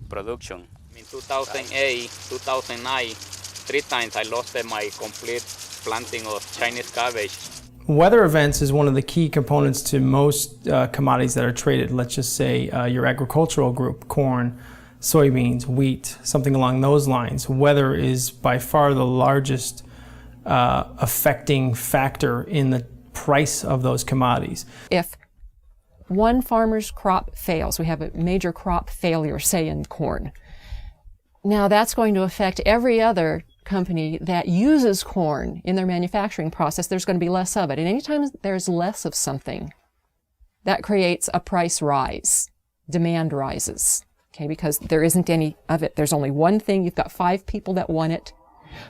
production. In 2008, 2009, 3 times I lost my complete planting of Chinese cabbage. Weather events is one of the key components to most commodities that are traded. Let's just say your agricultural group, corn, soybeans, wheat, something along those lines. Weather is by far the largest affecting factor in the price of those commodities. If one farmer's crop fails, we have a major crop failure, say in corn, now that's going to affect every other company that uses corn in their manufacturing process. There's going to be less of it. And anytime there's less of something, that creates a price rise. Demand rises, okay, because there isn't any of it. There's only one thing. You've got 5 people that want it,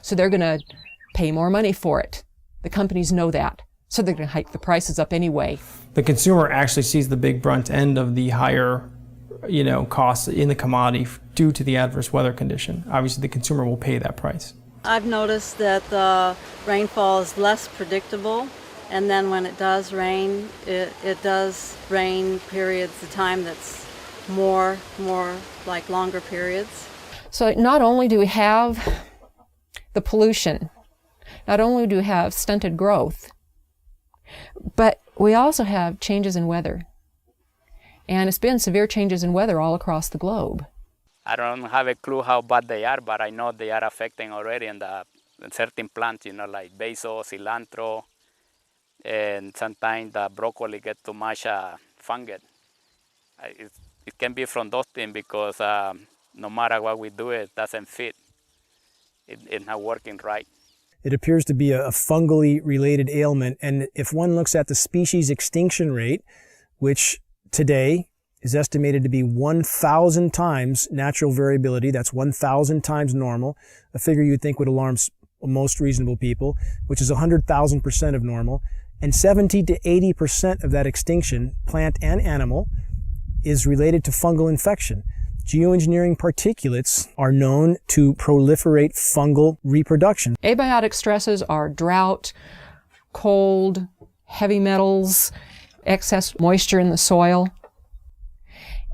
so they're going to pay more money for it. The companies know that, so they're going to hike the prices up anyway. The consumer actually sees the big brunt end of the higher costs in the commodity due to the adverse weather condition. Obviously, the consumer will pay that price. I've noticed that the rainfall is less predictable, and then when it does rain, it does rain periods of time that's more like longer periods. So not only do we have the pollution, not only do we have stunted growth, but we also have changes in weather. And it's been severe changes in weather all across the globe. I don't have a clue how bad they are, but I know they are affecting already in certain plants, like basil, cilantro, and sometimes the broccoli get too much fungus. It can be from those things because no matter what we do, it doesn't fit. It's not working right. It appears to be a fungally related ailment, and if one looks at the species extinction rate, which today is estimated to be 1,000 times natural variability, that's 1,000 times normal, a figure you'd think would alarm most reasonable people, which is 100,000% of normal, and 70 to 80% of that extinction, plant and animal, is related to fungal infection. Geoengineering particulates are known to proliferate fungal reproduction. Abiotic stresses are drought, cold, heavy metals, excess moisture in the soil.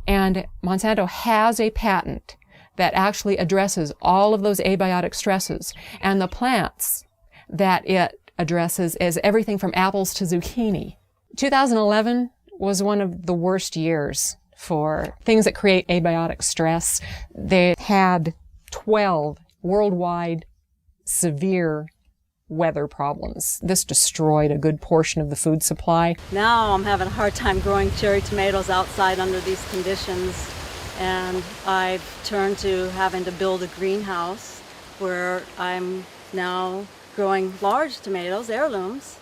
And Monsanto has a patent that actually addresses all of those abiotic stresses. And the plants that it addresses is everything from apples to zucchini. 2011 was one of the worst years for things that create abiotic stress. They had 12 worldwide severe weather problems. This destroyed a good portion of the food supply. Now I'm having a hard time growing cherry tomatoes outside under these conditions, and I've turned to having to build a greenhouse where I'm now growing large tomatoes, heirlooms,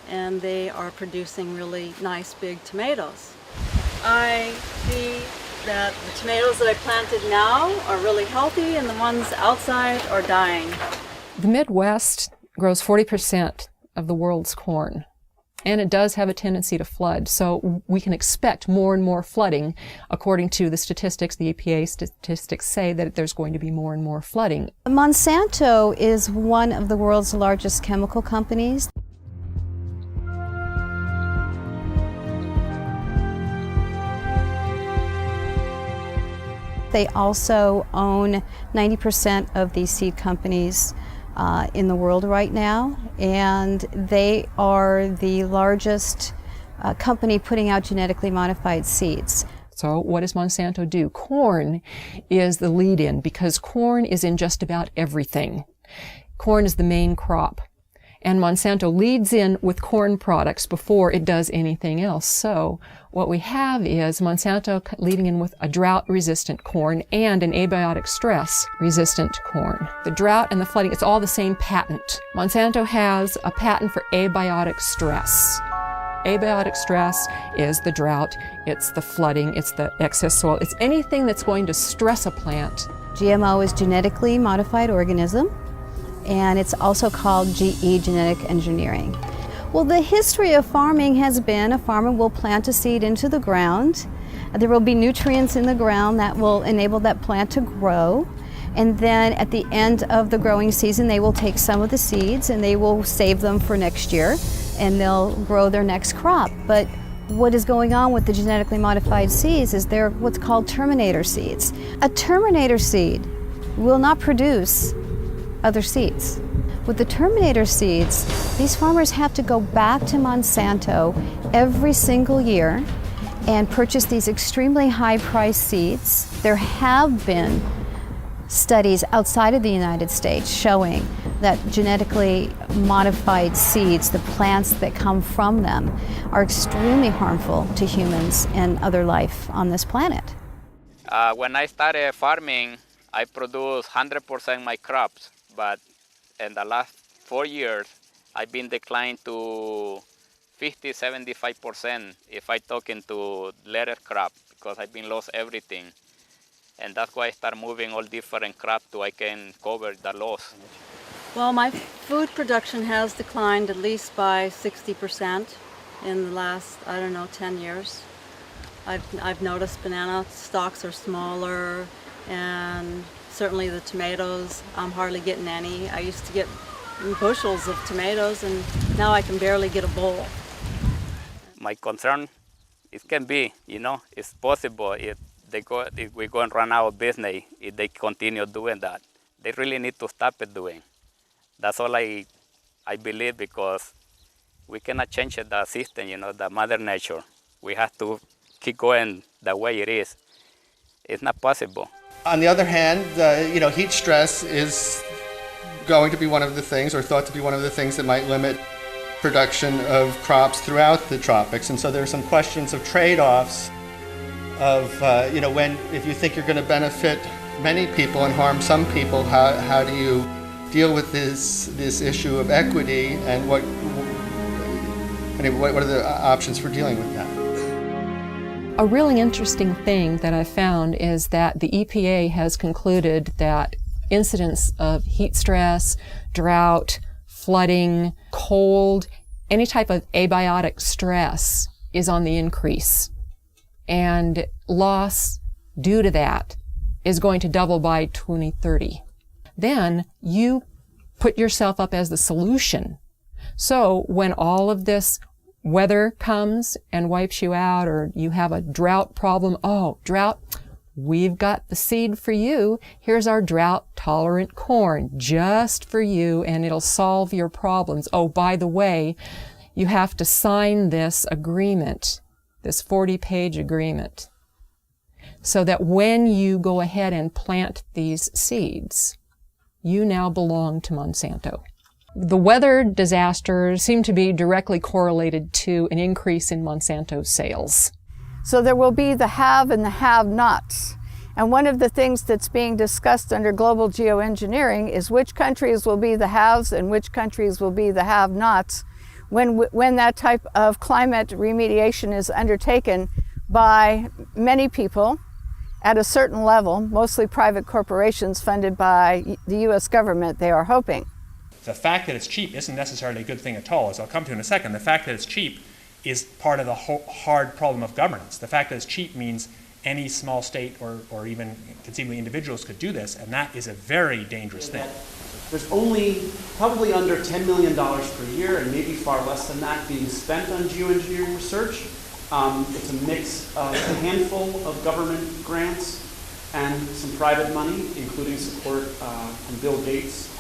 and they are producing really nice big tomatoes. I see that the tomatoes that I planted now are really healthy and the ones outside are dying. The Midwest grows 40% of the world's corn, and it does have a tendency to flood. So we can expect more and more flooding. According to the statistics, the EPA statistics say that there's going to be more and more flooding. Monsanto is one of the world's largest chemical companies. They also own 90% of the seed companies in the world right now, and they are the largest company putting out genetically modified seeds. So what does Monsanto do? Corn is the lead-in because corn is in just about everything. Corn is the main crop. And Monsanto leads in with corn products before it does anything else. So what we have is Monsanto leading in with a drought-resistant corn and an abiotic stress-resistant corn. The drought and the flooding, it's all the same patent. Monsanto has a patent for abiotic stress. Abiotic stress is the drought, it's the flooding, it's the excess soil, it's anything that's going to stress a plant. GMO is genetically modified organism, and it's also called GE, genetic engineering. Well, the history of farming has been a farmer will plant a seed into the ground. There will be nutrients in the ground that will enable that plant to grow. And then at the end of the growing season, they will take some of the seeds and they will save them for next year, and they'll grow their next crop. But what is going on with the genetically modified seeds is they're what's called terminator seeds. A terminator seed will not produce other seeds. With the terminator seeds, these farmers have to go back to Monsanto every single year and purchase these extremely high-priced seeds. There have been studies outside of the United States showing that genetically modified seeds, the plants that come from them, are extremely harmful to humans and other life on this planet. When I started farming, I produced 100% my crops, but in the last 4 years, I've been declined to 50-75% if I talk into later crop, because I've been lost everything. And that's why I start moving all different crops so I can cover the loss. Well, my food production has declined at least by 60% in the last, 10 years. I've noticed banana stalks are smaller, and certainly the tomatoes, I'm hardly getting any. I used to get bushels of tomatoes, and now I can barely get a bowl. My concern, it can be, it's possible if we're going to run out of business if they continue doing that. They really need to stop it doing. That's all I believe, because we cannot change the system, the mother nature. We have to keep going the way it is. It's not possible. On the other hand, heat stress is going to be one of the things, or thought to be one of the things, that might limit production of crops throughout the tropics. And so there are some questions of trade-offs of, if you think you're going to benefit many people and harm some people, how do you deal with this issue of equity, and what are the options for dealing with that? A really interesting thing that I found is that the EPA has concluded that incidents of heat stress, drought, flooding, cold, any type of abiotic stress is on the increase. And loss due to that is going to double by 2030. Then you put yourself up as the solution. So when all of this weather comes and wipes you out, or you have a drought problem, drought, we've got the seed for you. Here's our drought-tolerant corn just for you, and it'll solve your problems. Oh, by the way, you have to sign this agreement, this 40-page agreement, so that when you go ahead and plant these seeds, you now belong to Monsanto. The weather disasters seem to be directly correlated to an increase in Monsanto sales. So there will be the have and the have-nots. And one of the things that's being discussed under global geoengineering is which countries will be the haves and which countries will be the have-nots when that type of climate remediation is undertaken by many people at a certain level, mostly private corporations funded by the U.S. government, they are hoping. The fact that it's cheap isn't necessarily a good thing at all, as I'll come to in a second. The fact that it's cheap is part of the hard problem of governance. The fact that it's cheap means any small state or even conceivably individuals could do this, and that is a very dangerous thing. There's only probably under $10 million per year, and maybe far less than that, being spent on geoengineering research. It's a mix of a handful of government grants and some private money, including support from Bill Gates.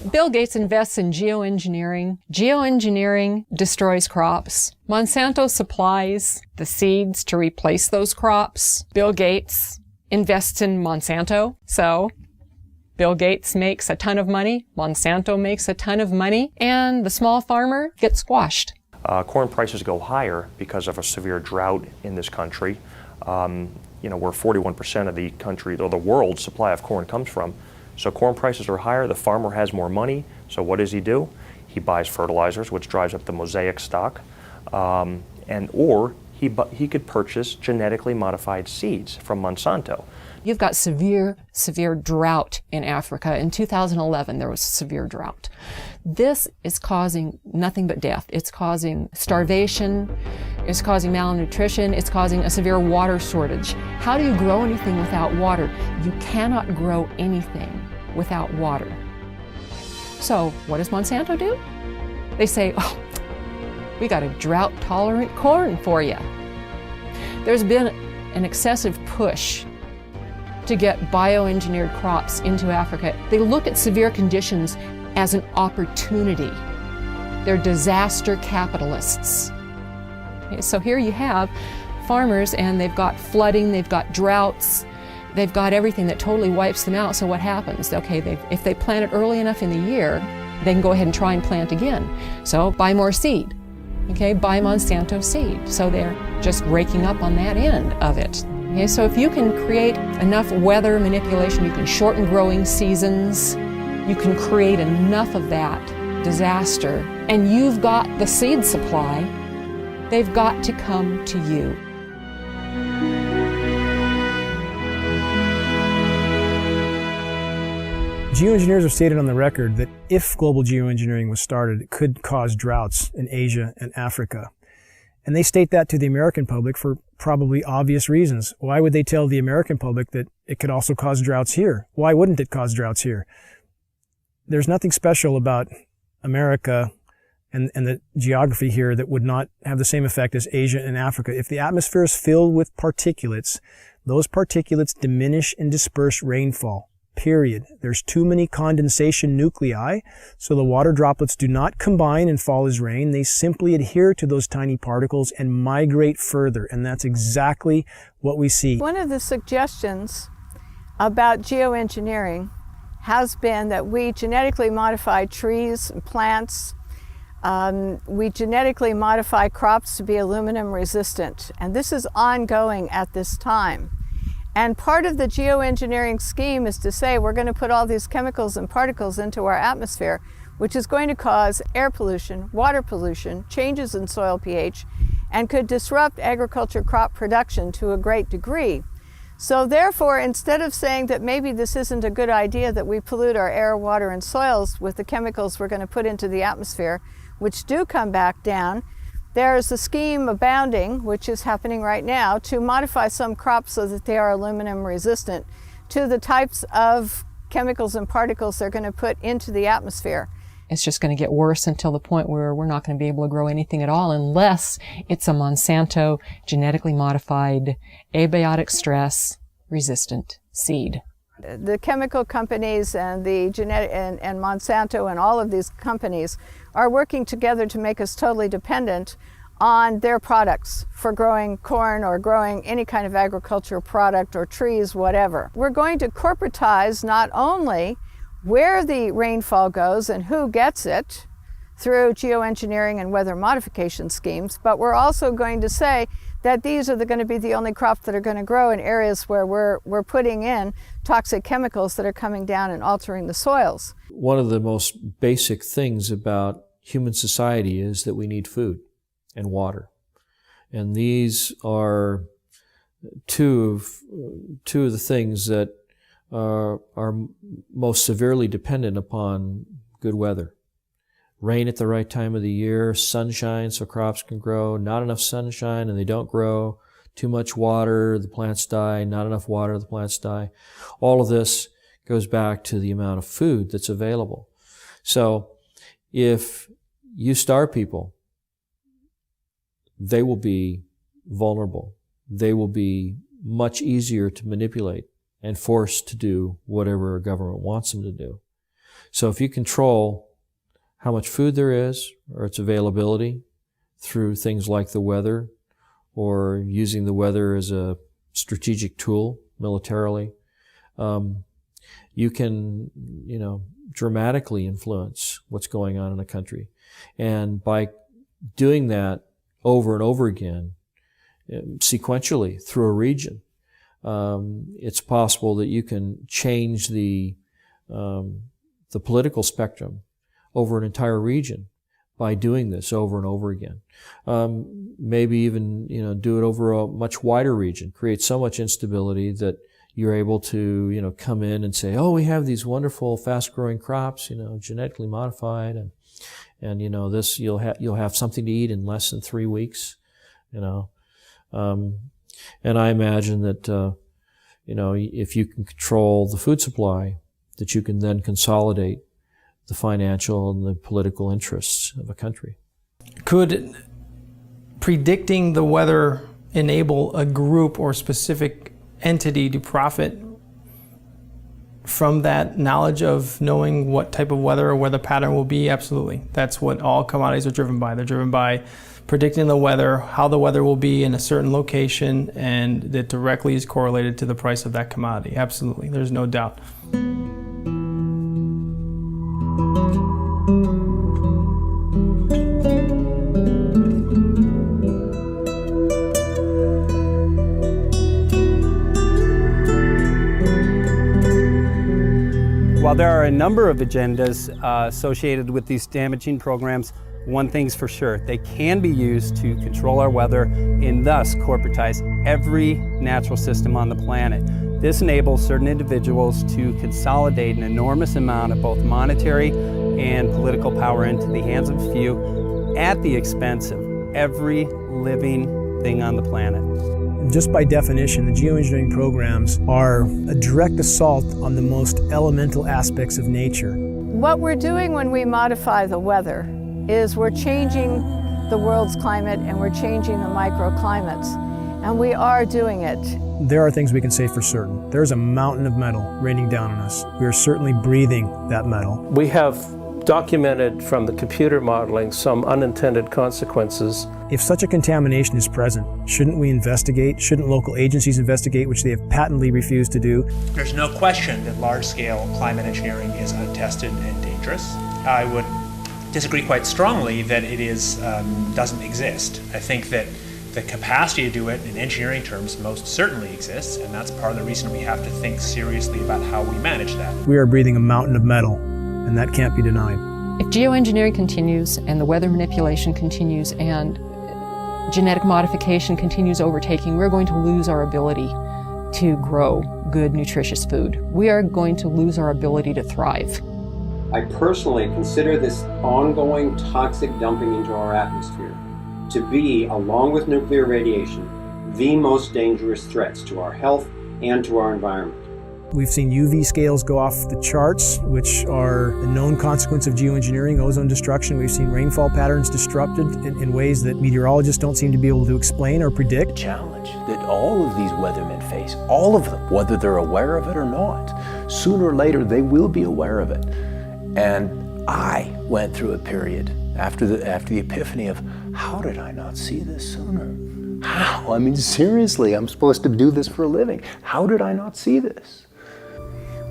Bill Gates invests in geoengineering. Geoengineering destroys crops. Monsanto supplies the seeds to replace those crops. Bill Gates invests in Monsanto. So Bill Gates makes a ton of money. Monsanto makes a ton of money. And the small farmer gets squashed. Corn prices go higher because of a severe drought in this country. Where 41% of the country, or the world's supply of corn comes from. So corn prices are higher, the farmer has more money, so what does he do? He buys fertilizers, which drives up the mosaic stock, or he could purchase genetically modified seeds from Monsanto. You've got severe drought in Africa. In 2011, there was a severe drought. This is causing nothing but death. It's causing starvation, it's causing malnutrition, it's causing a severe water shortage. How do you grow anything without water? You cannot grow anything without water. So what does Monsanto do? They say, oh, we got a drought-tolerant corn for you. There's been an excessive push to get bioengineered crops into Africa. They look at severe conditions as an opportunity. They're disaster capitalists. Okay, so here you have farmers, and they've got flooding, they've got droughts, they've got everything that totally wipes them out. So what happens? Okay, if they plant it early enough in the year, they can go ahead and try and plant again. So buy more seed. Okay, buy Monsanto seed. So they're just raking up on that end of it. Okay, so if you can create enough weather manipulation, you can shorten growing seasons, you can create enough of that disaster, and you've got the seed supply, they've got to come to you. Geoengineers have stated on the record that if global geoengineering was started, it could cause droughts in Asia and Africa. And they state that to the American public for probably obvious reasons. Why would they tell the American public that it could also cause droughts here? Why wouldn't it cause droughts here? There's nothing special about America and the geography here that would not have the same effect as Asia and Africa. If the atmosphere is filled with particulates, those particulates diminish and disperse rainfall. Period. There's too many condensation nuclei, so the water droplets do not combine and fall as rain. They simply adhere to those tiny particles and migrate further, and that's exactly what we see. One of the suggestions about geoengineering has been that we genetically modify trees and plants. We genetically modify crops to be aluminum resistant, and this is ongoing at this time. And part of the geoengineering scheme is to say we're going to put all these chemicals and particles into our atmosphere, which is going to cause air pollution, water pollution, changes in soil pH, and could disrupt agriculture crop production to a great degree. So therefore, instead of saying that maybe this isn't a good idea that we pollute our air, water, and soils with the chemicals we're going to put into the atmosphere, which do come back down, there's a scheme abounding, which is happening right now, to modify some crops so that they are aluminum resistant to the types of chemicals and particles they're going to put into the atmosphere. It's just going to get worse until the point where we're not going to be able to grow anything at all unless it's a Monsanto genetically modified, abiotic stress resistant seed. The chemical companies and the genetic and Monsanto and all of these companies are working together to make us totally dependent on their products for growing corn or growing any kind of agricultural product or trees, whatever. We're going to corporatize not only where the rainfall goes and who gets it through geoengineering and weather modification schemes, but we're also going to say that these are going to be the only crops that are going to grow in areas where we're putting in toxic chemicals that are coming down and altering the soils. One of the most basic things about human society is that we need food and water. And these are two of the things that are most severely dependent upon good weather. Rain at the right time of the year, sunshine so crops can grow, not enough sunshine and they don't grow, too much water, the plants die, not enough water, the plants die. All of this goes back to the amount of food that's available. So if you starve people, they will be vulnerable. They will be much easier to manipulate and forced to do whatever a government wants them to do. So if you control how much food there is or its availability through things like the weather or using the weather as a strategic tool militarily, you can, dramatically influence what's going on in a country. And by doing that over and over again, sequentially through a region, it's possible that you can change the political spectrum over an entire region by doing this over and over again. Maybe even, do it over a much wider region, create so much instability that you're able to, come in and say, oh, we have these wonderful fast-growing crops, genetically modified, and this you'll have something to eat in less than 3 weeks, and I imagine that if you can control the food supply, that you can then consolidate the financial and the political interests of a country. Could predicting the weather enable a group or specific entity to profit from that knowledge of knowing what type of weather or weather pattern will be? Absolutely. That's what all commodities are driven by. They're driven by predicting the weather, how the weather will be in a certain location, and that directly is correlated to the price of that commodity. Absolutely. There's no doubt. While there are a number of agendas associated with these damaging programs, one thing's for sure, they can be used to control our weather and thus corporatize every natural system on the planet. This enables certain individuals to consolidate an enormous amount of both monetary and political power into the hands of a few at the expense of every living thing on the planet. Just by definition, the geoengineering programs are a direct assault on the most elemental aspects of nature. What we're doing when we modify the weather is we're changing the world's climate and we're changing the microclimates, and we are doing it. There are things we can say for certain. There's a mountain of metal raining down on us. We are certainly breathing that metal. We have documented from the computer modeling some unintended consequences. If such a contamination is present, shouldn't we investigate? Shouldn't local agencies investigate, which they have patently refused to do? There's no question that large-scale climate engineering is untested and dangerous. I would disagree quite strongly that it is doesn't exist. I think that the capacity to do it in engineering terms most certainly exists, and that's part of the reason we have to think seriously about how we manage that. We are breathing a mountain of metal, and that can't be denied. If geoengineering continues and the weather manipulation continues and genetic modification continues overtaking, we're going to lose our ability to grow good, nutritious food. We are going to lose our ability to thrive. I personally consider this ongoing toxic dumping into our atmosphere to be, along with nuclear radiation, the most dangerous threats to our health and to our environment. We've seen UV scales go off the charts, which are a known consequence of geoengineering, ozone destruction. We've seen rainfall patterns disrupted in ways that meteorologists don't seem to be able to explain or predict. The challenge that all of these weathermen face, all of them, whether they're aware of it or not, sooner or later they will be aware of it. And I went through a period after the epiphany of, how did I not see this sooner? How? I mean, seriously, I'm supposed to do this for a living. How did I not see this?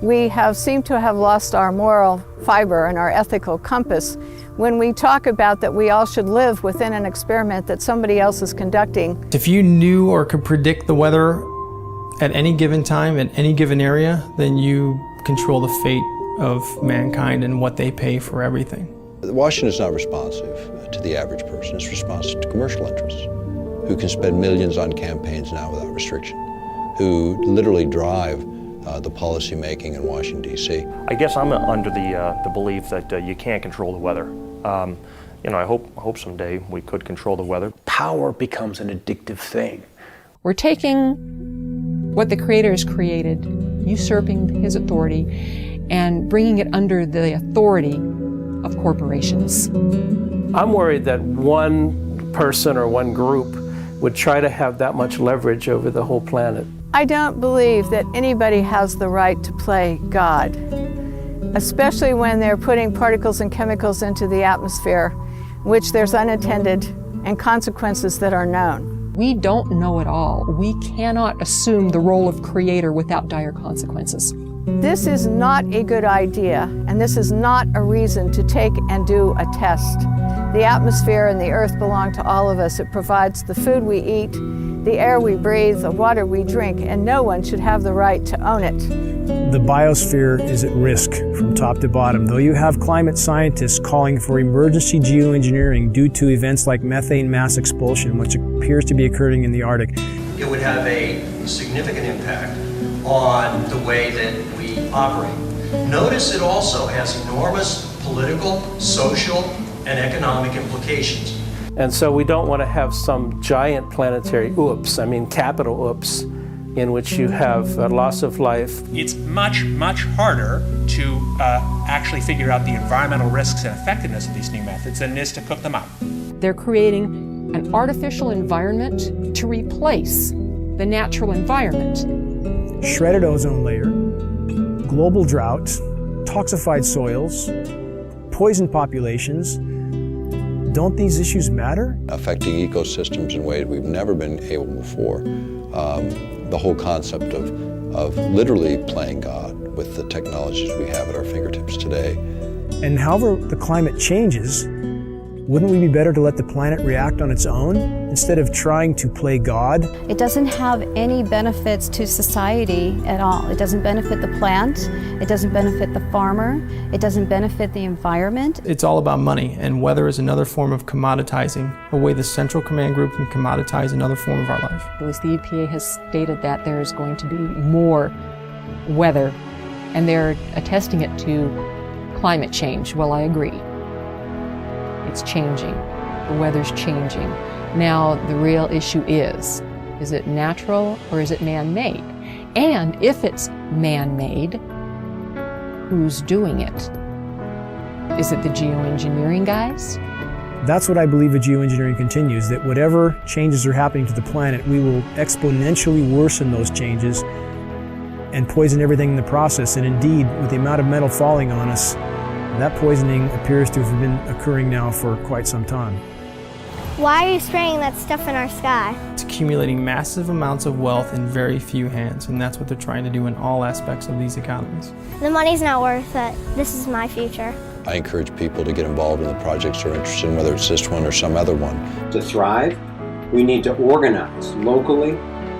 We seem to have lost our moral fiber and our ethical compass when we talk about that we all should live within an experiment that somebody else is conducting. If you knew or could predict the weather at any given time, in any given area, then you control the fate of mankind and what they pay for everything. Washington is not responsive to the average person. It's responsive to commercial interests who can spend millions on campaigns now without restriction, who literally drive the policy making in Washington, D.C. I guess I'm under the belief that you can't control the weather. I hope someday we could control the weather. Power becomes an addictive thing. We're taking what the Creator has created, usurping His authority, and bringing it under the authority of corporations. I'm worried that one person or one group would try to have that much leverage over the whole planet. I don't believe that anybody has the right to play God. especially when they're putting particles and chemicals into the atmosphere, which there's unintended and consequences that are known. We don't know it all. We cannot assume the role of creator without dire consequences. This is not a good idea, and this is not a reason to take and do a test. The atmosphere and the earth belong to all of us. It provides the food we eat, the air we breathe, the water we drink, and no one should have the right to own it. The biosphere is at risk from top to bottom. Though you have climate scientists calling for emergency geoengineering due to events like methane mass expulsion, which appears to be occurring in the Arctic. It would have a significant impact on the way that we operate. Notice it also has enormous political, social, and economic implications. And so we don't want to have some giant planetary oops, I mean capital oops, in which you have a loss of life. It's much, much harder to actually figure out the environmental risks and effectiveness of these new methods than it is to cook them up. They're creating an artificial environment to replace the natural environment. Shredded ozone layer, global drought, toxified soils, poisoned populations. Don't these issues matter? Affecting ecosystems in ways we've never been able before. The whole concept of literally playing God with the technologies we have at our fingertips today. And however the climate changes, wouldn't we be better to let the planet react on its own instead of trying to play God? It doesn't have any benefits to society at all. It doesn't benefit the plant, it doesn't benefit the farmer, it doesn't benefit the environment. It's all about money, and weather is another form of commoditizing, a way the Central Command Group can commoditize another form of our life. At least the EPA has stated that there is going to be more weather, and they're attesting it to climate change. Well, I agree. It's changing. The weather's changing. Now, the real issue is it natural or is it man-made? And if it's man-made, who's doing it? Is it the geoengineering guys? That's what I believe with geoengineering continues, that whatever changes are happening to the planet, we will exponentially worsen those changes and poison everything in the process. And indeed, with the amount of metal falling on us, that poisoning appears to have been occurring now for quite some time. Why are you spraying that stuff in our sky? It's accumulating massive amounts of wealth in very few hands, and that's what they're trying to do in all aspects of these economies. The money's not worth it. This is my future. I encourage people to get involved in the projects they're interested in, whether it's this one or some other one. To thrive, we need to organize locally,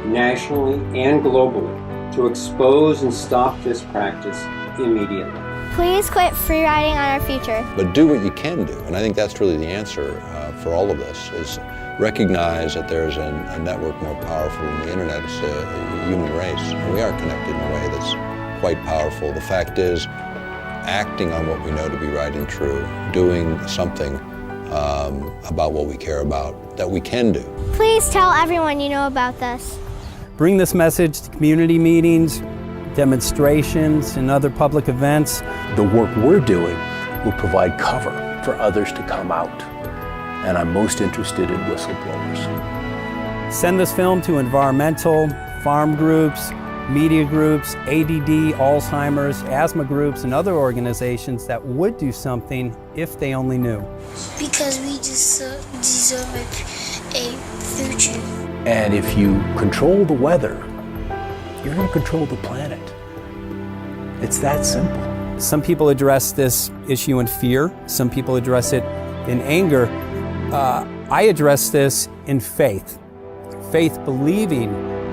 nationally, and globally to expose and stop this practice immediately. Please quit free riding on our future. But do what you can do, and I think that's really the answer for all of this, is recognize that there's a network more powerful than the internet. It's a human race, and we are connected in a way that's quite powerful. The fact is, acting on what we know to be right and true, doing something about what we care about, that we can do. Please tell everyone you know about this. Bring this message to community meetings, demonstrations, and other public events. The work we're doing will provide cover for others to come out. And I'm most interested in whistleblowers. Send this film to environmental, farm groups, media groups, ADD, Alzheimer's, asthma groups, and other organizations that would do something if they only knew. Because we deserve a future. And if you control the weather, you're going to control the planet. It's that simple. Some people address this issue in fear. Some people address it in anger. I address this in faith. Faith believing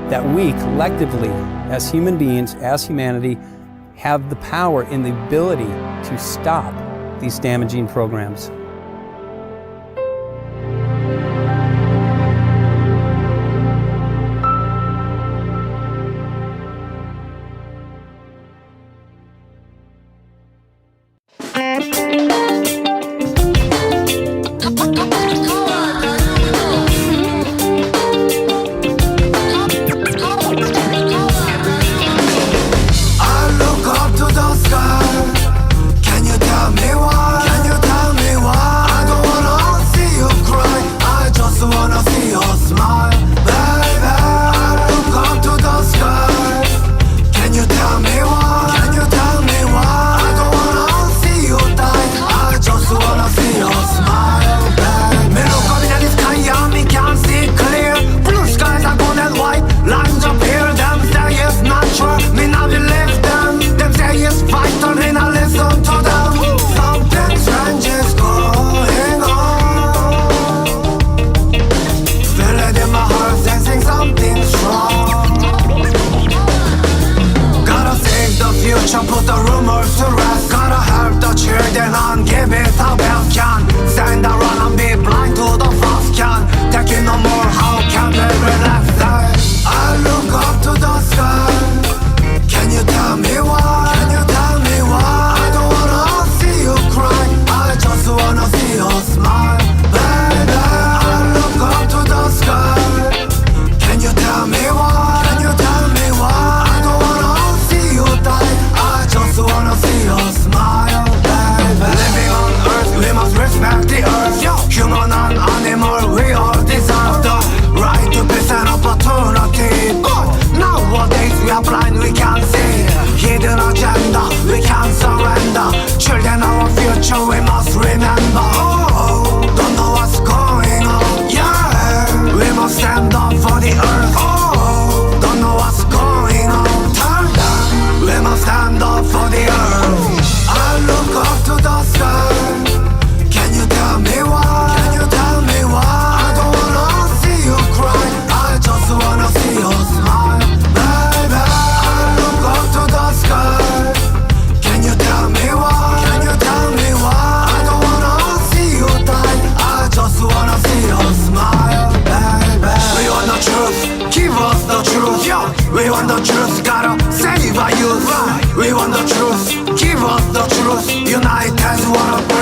that we collectively, as human beings, as humanity, have the power and the ability to stop these damaging programs. Can you tell me why? attention, put the rumors to rest. Gotta help the children and give it a best can. Stand around and be blind to the fast can. Taking no more, how can they relax? I look up to the sky. Can you tell me why? Can you tell me why? I don't wanna see you cry. I just wanna see you smile. Baby, I look up to the sky. Can you tell me why? Can you tell me why? I don't wanna see you die. I just wanna see you smile, baby. Living on earth, we must respect the earth. Human and animal, we all deserve the right to peace and opportunity. But nowadays we are blind, we can't see. Hidden agenda, we can't surrender. Children, our future, we must remember. Oh, don't know what's going on. Yeah, we must stand up for the earth. Oh, don't know what's going on. Tell them, we must stand up for the earth. I look up to the sky. Can you tell me why? Can you tell me why? I don't wanna see you cry. I just wanna see you smile, baby. I look up to the sky. Can you tell me why? Can you tell me why? I don't wanna see you die. I just wanna see you smile, baby. We want the truth, give us the truth. Yeah, we want the truth, gotta save our youth. We want the truth, give us the truth. Unite as one.